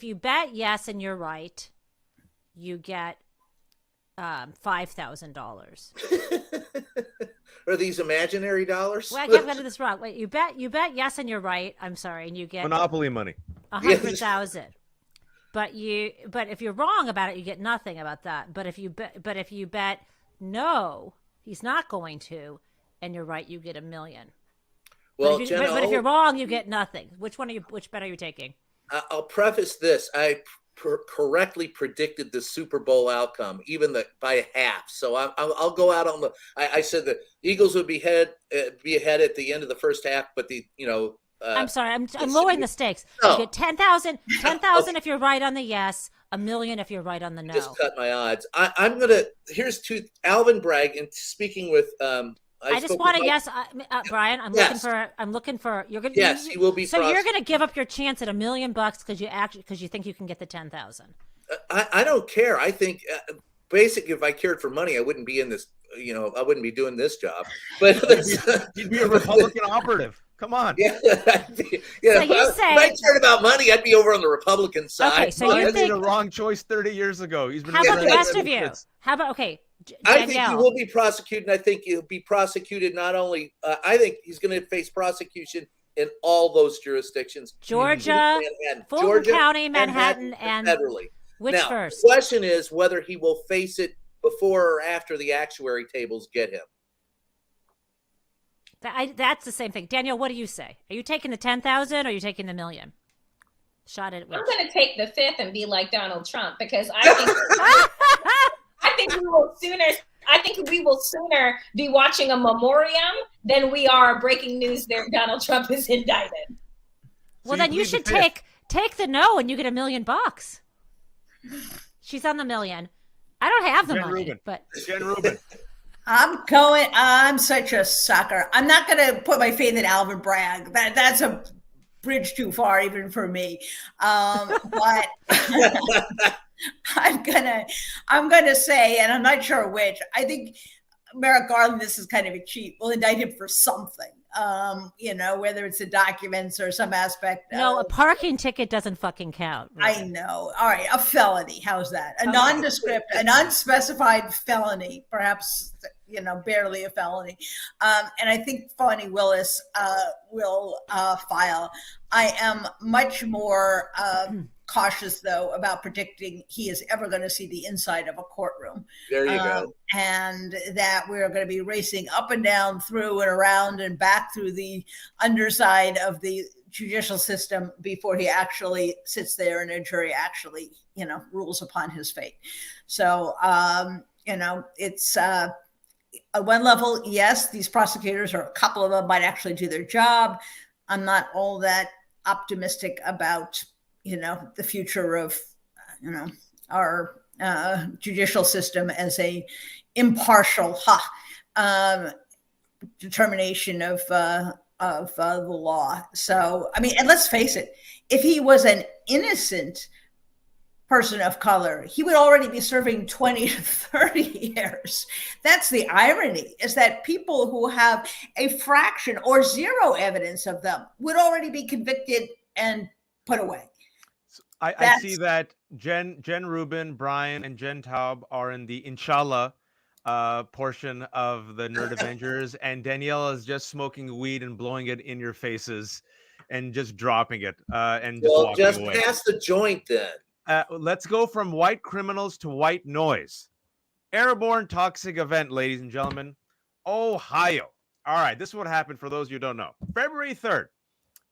you bet yes and you're right, you get $5,000. Are these imaginary dollars? Well, I can't get this wrong. Wait, you bet yes and you're right. I'm sorry, and you get Monopoly money. 100,000. But if you're wrong about it, you get nothing about that. But if you bet no, he's not going to, and you're right, you get $1 million. Well, but if you're wrong, you get nothing. Which bet are you taking? I'll preface this. I correctly predicted the Super Bowl outcome, even by half. So I'll go out on the. I said the Eagles would be ahead at the end of the first half, but I'm sorry, I'm lowering the stakes. No. You get 10,000 okay. If you're right on the yes, $1 million if you're right on the no. Just cut my odds. I'm gonna. Here's Alvin Bragg, and speaking with. I just want to yes, Brian. I'm looking for. You're gonna. Yes, you will be. So you're gonna give up your chance at $1 million because you think you can get the 10,000. I don't care. I think basically, if I cared for money, I wouldn't be in this. I wouldn't be doing this job. But you'd be a Republican operative. Come on. Yeah. So if I cared about money, I'd be over on the Republican side. Okay, so you made a wrong choice 30 years ago. He's been. How about the rest of you? How about Danielle? I think he will be prosecuted, and I think he'll be prosecuted not only. I think he's going to face prosecution in all those jurisdictions: Georgia, Fulton County, Manhattan, and federally. Which now, first? The question is whether he will face it before or after the actuary tables get him. That's the same thing. Danielle, what do you say? Are you taking the 10,000 or are you taking the $1 million? Shot at it. I'm going to take the 5th and be like Donald Trump because I think I think we will sooner be watching a memoriam than we are breaking news that Donald Trump is indicted. Well, then you should take Take the no and you get $1 million. She's on the million. I don't have the Jen money, Rubin. but Jen Rubin. I'm such a sucker. I'm not going to put my faith in Alvin Bragg. That's a bridge too far even for me. But I'm gonna say, and I'm not sure which, I think Merrick Garland, this is kind of a cheat. We'll indict him for something, whether it's the documents or some aspect. No, a parking ticket doesn't fucking count. Right? I know. All right, a felony. How's that? A nondescript, an unspecified felony, perhaps, barely a felony. And I think Fani Willis will file. I am much more cautious, though, about predicting he is ever going to see the inside of a courtroom. There you go. And that we're going to be racing up and down, through and around and back through the underside of the judicial system before he actually sits there and a jury actually, rules upon his fate. So, it's at one level, yes, these prosecutors, or a couple of them, might actually do their job. I'm not all that optimistic about the future of our judicial system as a impartial determination of the law. So, I mean, and let's face it, if he was an innocent person of color, he would already be serving 20 to 30 years. That's the irony, is that people who have a fraction or zero evidence of them would already be convicted and put away. I see that Jen Rubin, Brian, and Jen Taub are in the Inshallah portion of the Nerd Avengers, and Danielle is just smoking weed and blowing it in your faces and just dropping it and just walking away. Pass the joint then. Let's go from white criminals to white noise. Airborne toxic event, ladies and gentlemen. Ohio. All right, this is what happened for those of you who don't know. February 3rd,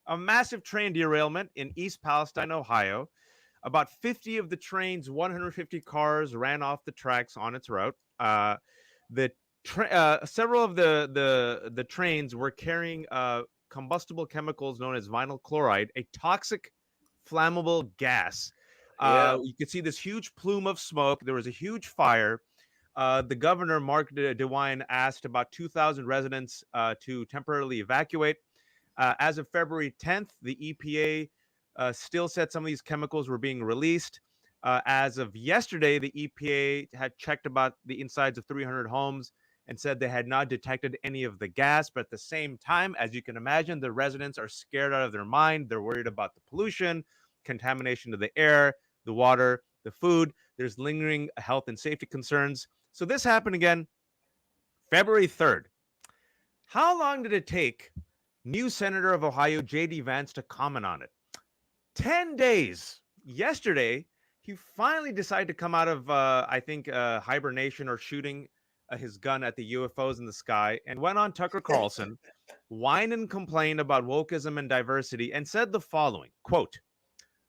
a massive train derailment in East Palestine, Ohio. About 50 of the train's 150 cars ran off the tracks on its route. Several of the trains were carrying combustible chemicals known as vinyl chloride, a toxic, flammable gas. You could see this huge plume of smoke. There was a huge fire. The governor, Mark DeWine, asked about 2,000 residents to temporarily evacuate. As of February 10th, the EPA still said some of these chemicals were being released. As of yesterday, the EPA had checked about the insides of 300 homes and said they had not detected any of the gas. But at the same time, as you can imagine, the residents are scared out of their mind. They're worried about the pollution, contamination of the air, the water, the food. There's lingering health and safety concerns. So this happened again, February 3rd. How long did it take new Senator of Ohio, J.D. Vance, to comment on it? 10 days. Yesterday, he finally decided to come out of, hibernation or shooting his gun at the UFOs in the sky, and went on Tucker Carlson, whine and complain about wokeism and diversity, and said the following, quote,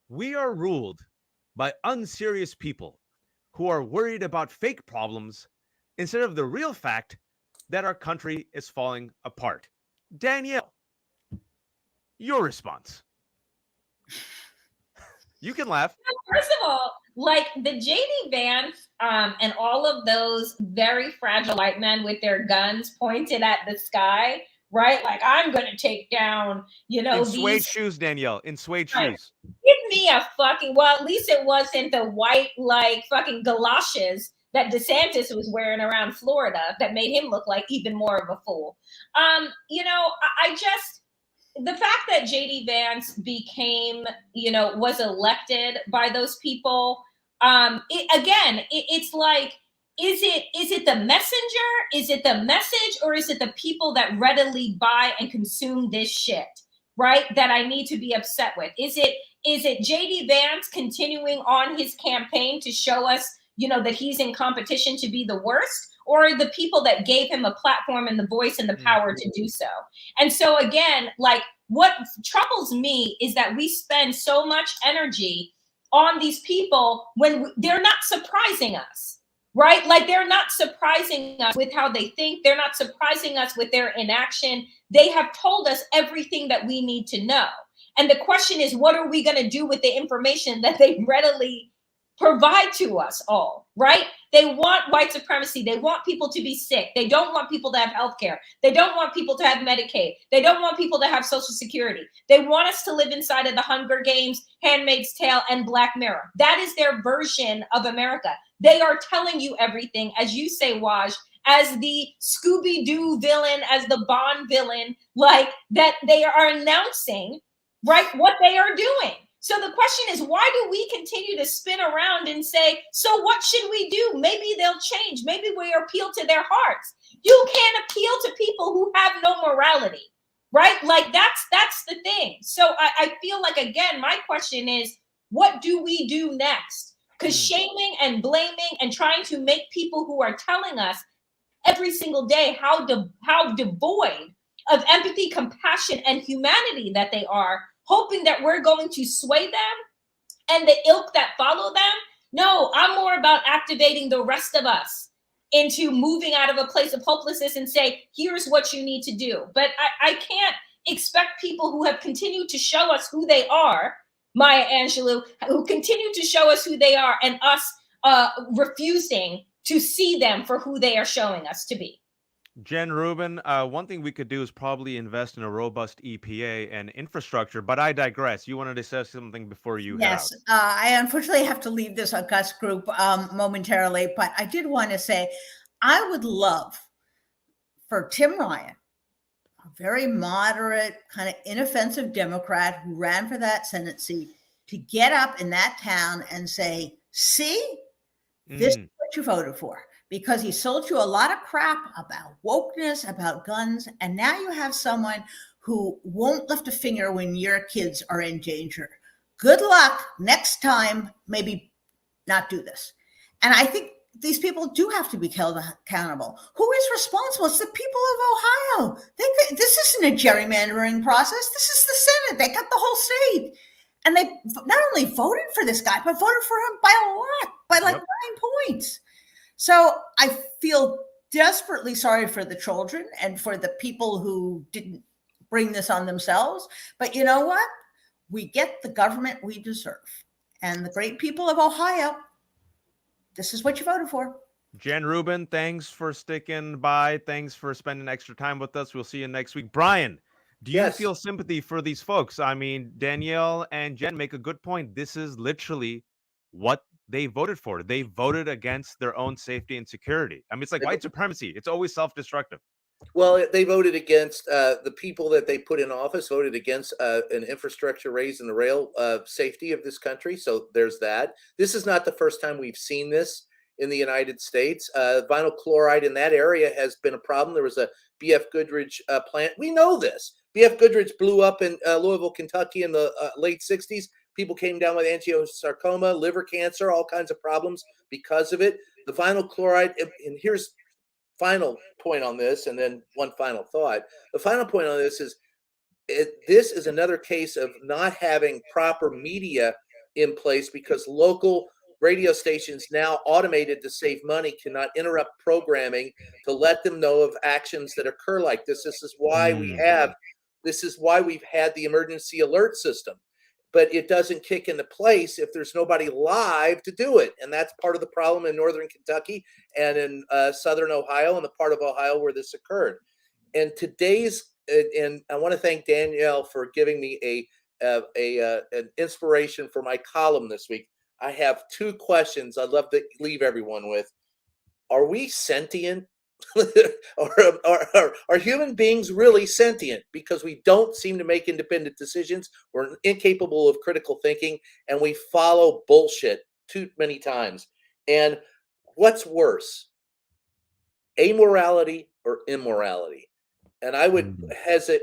"We are ruled by unserious people who are worried about fake problems instead of the real fact that our country is falling apart." Danielle, your response. You can laugh. First of all, like the JD Vance and all of those very fragile white men with their guns pointed at the sky, right? Like, I'm going to take down, in suede shoes, Danielle, in suede shoes. Give me a fucking, well, at least it wasn't the white, like, fucking galoshes that DeSantis was wearing around Florida that made him look like even more of a fool. The fact that JD Vance became, was elected by those people, it's like, is it the messenger? Is it the message? Or is it the people that readily buy and consume this shit, right? That I need to be upset with? Is it JD Vance continuing on his campaign to show us, that he's in competition to be the worst? Or the people that gave him a platform and the voice and the power to do so? And so again, like, what troubles me is that we spend so much energy on these people when they're not surprising us, right? Like, they're not surprising us with how they think. They're not surprising us with their inaction. They have told us everything that we need to know. And the question is, what are we going to do with the information that they readily provide to us all, right? They want white supremacy. They want people to be sick. They don't want people to have health care. They don't want people to have Medicaid. They don't want people to have Social Security. They want us to live inside of the Hunger Games, Handmaid's Tale, and Black Mirror. That is their version of America. They are telling you everything, as you say, Waj, as the Scooby-Doo villain, as the Bond villain, like that they are announcing, right, what they are doing. So the question is, why do we continue to spin around and say, so what should we do? Maybe they'll change. Maybe we appeal to their hearts. You can't appeal to people who have no morality, right? Like that's the thing. So I feel like, again, my question is, what do we do next? Because shaming and blaming and trying to make people who are telling us every single day how devoid of empathy, compassion, and humanity that they are, hoping that we're going to sway them and the ilk that follow them. No, I'm more about activating the rest of us into moving out of a place of hopelessness and say, here's what you need to do. But I can't expect people who have continued to show us who they are, Maya Angelou, who continue to show us who they are, and us refusing to see them for who they are showing us to be. Jen Rubin, one thing we could do is probably invest in a robust EPA and infrastructure, but I digress. You wanted to say something before you head out. Yes, I unfortunately have to leave this august group momentarily, but I did want to say I would love for Tim Ryan, a very moderate, kind of inoffensive Democrat who ran for that Senate seat, to get up in that town and say, see, this is what you voted for. Because he sold you a lot of crap about wokeness, about guns, and now you have someone who won't lift a finger when your kids are in danger. Good luck. Next time, maybe not do this. And I think these people do have to be held accountable. Who is responsible? It's the people of Ohio. This isn't a gerrymandering process. This is the Senate. They got the whole state. And they not only voted for this guy, but voted for him by a lot, by like 9 points. So I feel desperately sorry for the children and for the people who didn't bring this on themselves. But you know what? We get the government we deserve. And the great people of Ohio, this is what you voted for. Jen Rubin, thanks for sticking by. Thanks for spending extra time with us. We'll see you next week. Brian, do you feel sympathy for these folks? I mean, Danielle and Jen make a good point. This is literally what they voted for. They voted against their own safety and security. I mean, it's like white supremacy. It's always self-destructive. Well, they voted against the people that they put in office, voted against an infrastructure raise in the rail safety of this country. So there's that. This is not the first time we've seen this in the United States. Vinyl chloride in that area has been a problem. There was a B.F. Goodrich plant. We know this. B.F. Goodrich blew up in Louisville, Kentucky in the late 60s. People came down with angiosarcoma, liver cancer, all kinds of problems because of it. The vinyl chloride, and here's final point on this, and then one final thought. The final point on this is this is another case of not having proper media in place, because local radio stations, now automated to save money, cannot interrupt programming to let them know of actions that occur like this. This is why we've had the emergency alert system. But it doesn't kick into place if there's nobody live to do it. And that's part of the problem in northern Kentucky and in southern Ohio and the part of Ohio where this occurred. And and I want to thank Danielle for giving me an inspiration for my column this week. I have 2 questions I'd love to leave everyone with. Are we sentient? Are human beings really sentient? Because we don't seem to make independent decisions. We're incapable of critical thinking, and we follow bullshit too many times. And what's worse, amorality or immorality? And I would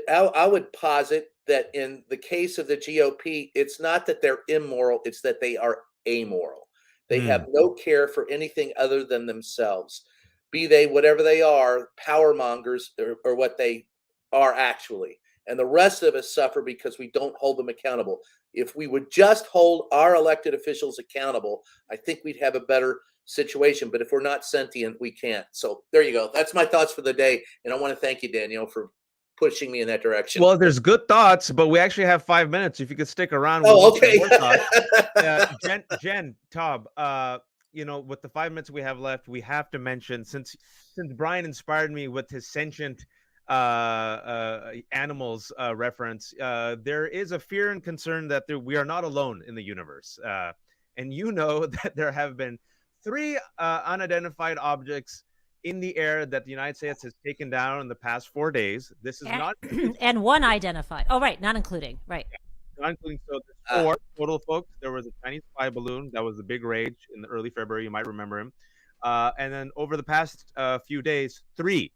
I would posit that in the case of the GOP, it's not that they're immoral, it's that they are amoral. They have no care for anything other than themselves. Be they whatever they are, power mongers, or what they are actually. And the rest of us suffer because we don't hold them accountable. If we would just hold our elected officials accountable, I think we'd have a better situation. But if we're not sentient, we can't. So there you go. That's my thoughts for the day. And I want to thank you, Danielle, for pushing me in that direction. Well, there's good thoughts, but we actually have 5 minutes. If you could stick around, we'll Oh, look at okay. more thoughts. Jen, Tob, with the 5 minutes we have left, we have to mention, since Brian inspired me with his sentient animals reference, there is a fear and concern that we are not alone in the universe. And that there have been 3 unidentified objects in the air that the United States has taken down in the past 4 days. This is not and 1 identified. Oh, right, not including. Right. Not including, so there's 4 total, folks. There was a Chinese spy balloon that was the big rage in the early February. You might remember him. And then over the past few days, 3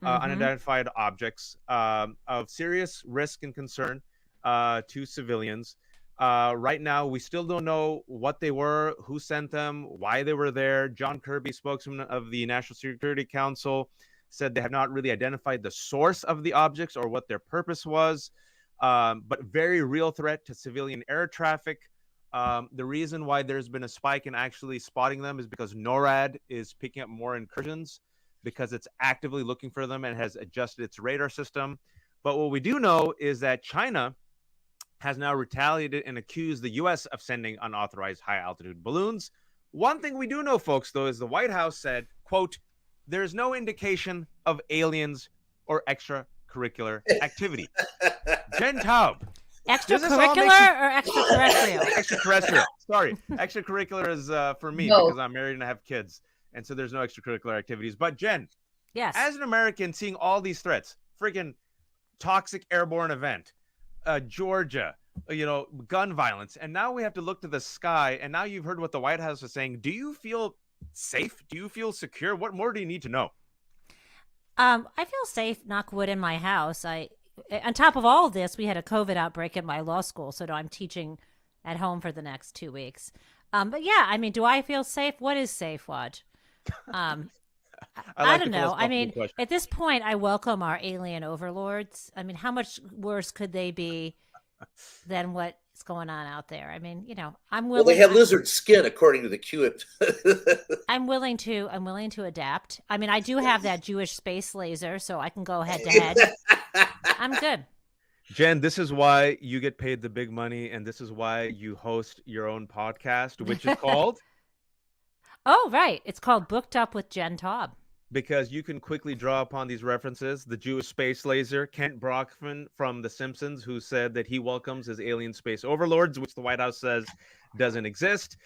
unidentified objects of serious risk and concern to civilians. Right now, we still don't know what they were, who sent them, why they were there. John Kirby, spokesman of the National Security Council, said they have not really identified the source of the objects or what their purpose was, but very real threat to civilian air traffic. The reason why there's been a spike in actually spotting them is because NORAD is picking up more incursions because it's actively looking for them and has adjusted its radar system. But what we do know is that China has now retaliated and accused the U.S. of sending unauthorized high-altitude balloons. One thing we do know, folks, though, is the White House said, quote, "There's no indication of aliens or extracurricular activity." Jen Taub. Extracurricular or extraterrestrial? Extraterrestrial. Sorry. Extracurricular is for me because I'm married and I have kids. And so there's no extracurricular activities. But Jen, yes, as an American seeing all these threats, freaking toxic airborne event, Georgia, gun violence, and now we have to look to the sky, and now you've heard what the White House is saying. Do you feel safe? Do you feel secure? What more do you need to know? I feel safe, knock wood, in my house. On top of all of this, we had a COVID outbreak at my law school, so I'm teaching at home for the next 2 weeks. But yeah, I mean, do I feel safe? What is safe, Waj? I don't know. I mean, at this point, I welcome our alien overlords. I mean, how much worse could they be than what's going on out there? I mean, I'm willing. Well, they have lizard skin, according to the Q. I'm willing to adapt. I mean, I do have that Jewish space laser, so I can go head to head. I'm good. Jen, this is why you get paid the big money, and this is why you host your own podcast, which is called... Oh, right. It's called Booked Up with Jen Taub. Because you can quickly draw upon these references. The Jewish space laser, Kent Brockman from The Simpsons, who said that he welcomes his alien space overlords, which the White House says doesn't exist.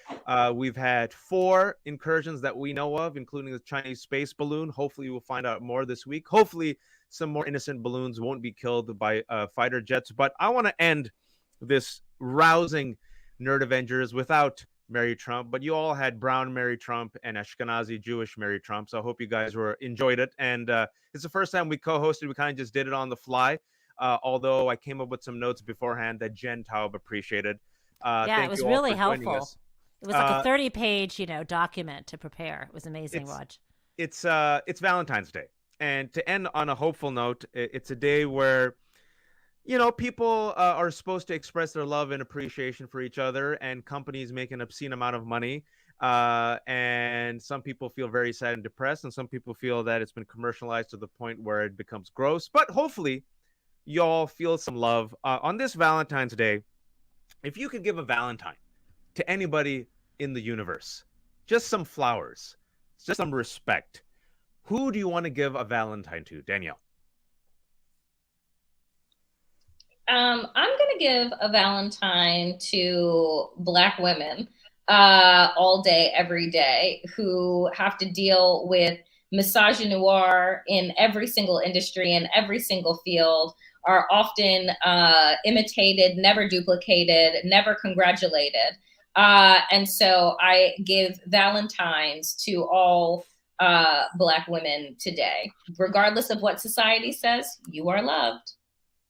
We've had 4 incursions that we know of, including the Chinese space balloon. Hopefully we'll find out more this week. Hopefully some more innocent balloons won't be killed by fighter jets. But I want to end this rousing Nerd Avengers without Mary Trump, but you all had brown Mary Trump and Ashkenazi Jewish Mary Trump, so I hope you guys enjoyed it. And it's the first time we co-hosted. We kind of just did it on the fly, although I came up with some notes beforehand that Jen Taub appreciated. Yeah, it was really helpful. It was like a 30-page, document to prepare. It was amazing, Raj. It's Valentine's Day, and to end on a hopeful note, it's a day where people are supposed to express their love and appreciation for each other, and companies make an obscene amount of money. And some people feel very sad and depressed, and some people feel that it's been commercialized to the point where it becomes gross. But hopefully, y'all feel some love. On this Valentine's Day, if you could give a Valentine to anybody in the universe, just some flowers, just some respect, who do you want to give a Valentine to, Danielle? I'm going to give a Valentine to Black women all day, every day, who have to deal with misogynoir in every single industry, in every single field, are often imitated, never duplicated, never congratulated. And so I give Valentines to all Black women today. Regardless of what society says, you are loved.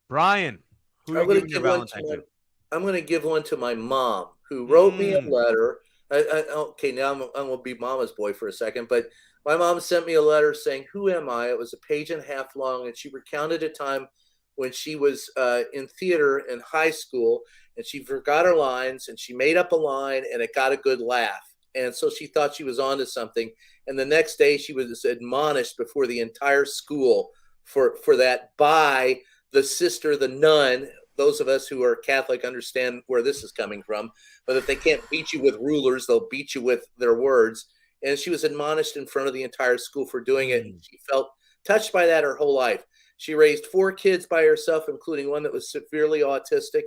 Brian. I'm going to give one to my mom, who wrote me a letter. Okay, now I'm going to be mama's boy for a second, but my mom sent me a letter saying, "Who am I?" It was a page and a half long, and she recounted a time when she was in theater in high school, and she forgot her lines, and she made up a line, and it got a good laugh. And so she thought she was onto something. And the next day she was admonished before the entire school for that by the sister, the nun. Those of us who are Catholic understand where this is coming from, but if they can't beat you with rulers, they'll beat you with their words. And she was admonished in front of the entire school for doing it. And she felt touched by that her whole life. She raised 4 kids by herself, including one that was severely autistic.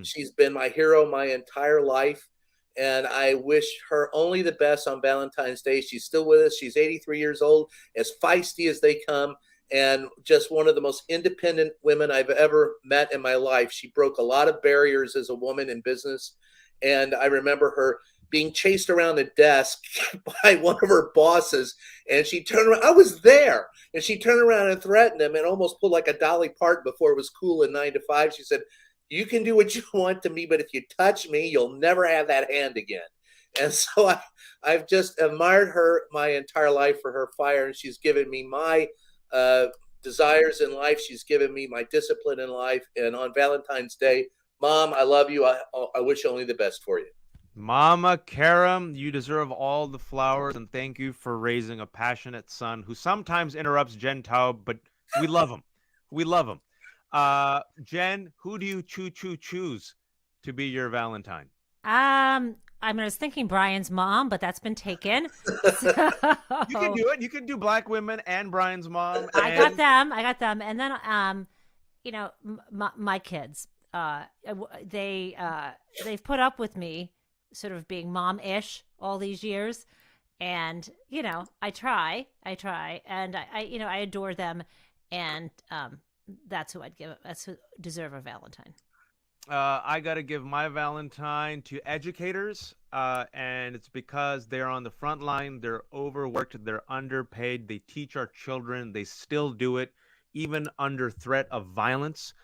She's been my hero my entire life. And I wish her only the best on Valentine's Day. She's still with us. She's 83 years old, as feisty as they come, and just one of the most independent women I've ever met in my life. She broke a lot of barriers as a woman in business. And I remember her being chased around a desk by one of her bosses, and she turned around. I was there, and she turned around and threatened him and almost pulled like a Dolly Parton before it was cool in 9 to 5. She said, "You can do what you want to me, but if you touch me, you'll never have that hand again." And so I've just admired her my entire life for her fire, and she's given me my desires in life. She's given me my discipline in life. And on Valentine's Day, Mom, I love you. I wish only the best for you. Mama Karam, you deserve all the flowers, and thank you for raising a passionate son who sometimes interrupts Jen Taub, but we love him. We love him. Jen, who do you choose to be your Valentine? I was thinking Brian's mom, but that's been taken. You can do it. You can do black women and Brian's mom. I got them. And then, my kids, they've put up with me sort of being mom-ish all these years. And, I try and I adore them. And, that's who I'd give. That's who deserve a Valentine. I got to give my Valentine to educators, and it's because they're on the front line. They're overworked. They're underpaid. They teach our children. They still do it, even under threat of violence.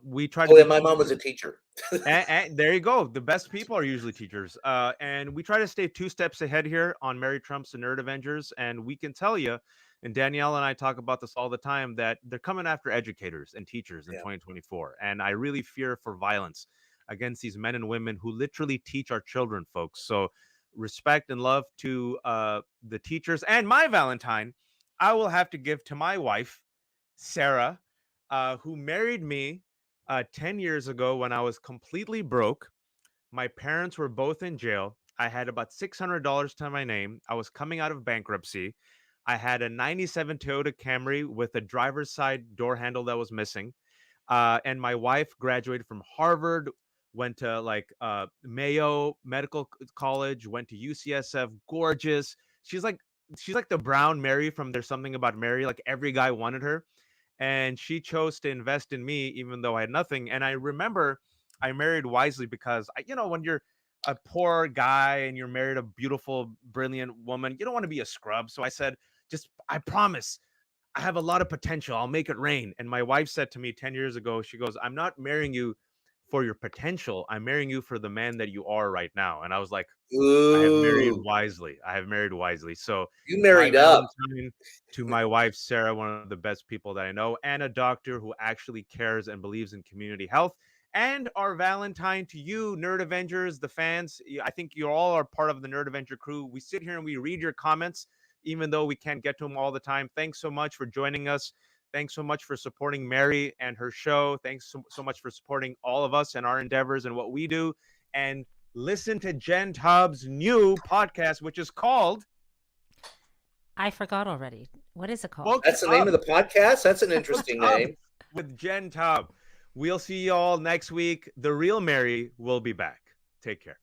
We try to. Oh, yeah, my mom was a teacher. and there you go. The best people are usually teachers. And we try to stay 2 steps ahead here on Mary Trump's and Nerd Avengers, and we can tell you. And Danielle and I talk about this all the time, that they're coming after educators and teachers in 2024. And I really fear for violence against these men and women who literally teach our children, folks. So respect and love to the teachers. And my Valentine, I will have to give to my wife, Sarah, who married me 10 years ago when I was completely broke. My parents were both in jail. I had about $600 to my name. I was coming out of bankruptcy. I had a 97 Toyota Camry with a driver's side door handle that was missing. And my wife graduated from Harvard, went to Mayo Medical College, went to UCSF, gorgeous. She's like the brown Mary from There's Something About Mary. Like every guy wanted her. And she chose to invest in me, even though I had nothing. And I remember I married wisely because, when you're a poor guy and you're married a beautiful, brilliant woman, you don't want to be a scrub. So I said, I promise I have a lot of potential. I'll make it rain. And my wife said to me 10 years ago, she goes, "I'm not marrying you for your potential. I'm marrying you for the man that you are right now." And I was like, Ooh. I have married wisely. So you married up to my wife, Sarah, one of the best people that I know, and a doctor who actually cares and believes in community health. And our Valentine to you, Nerd Avengers, the fans. I think you all are part of the Nerd Avenger crew. We sit here and we read your comments, even though we can't get to them all the time. Thanks so much for joining us. Thanks so much for supporting Mary and her show. Thanks so much for supporting all of us and our endeavors and what we do. And listen to Jen Taub's new podcast, which is called... I forgot already. What is it called? That's the name of the podcast? That's an interesting name. With Jen Taub. We'll see you all next week. The real Mary will be back. Take care.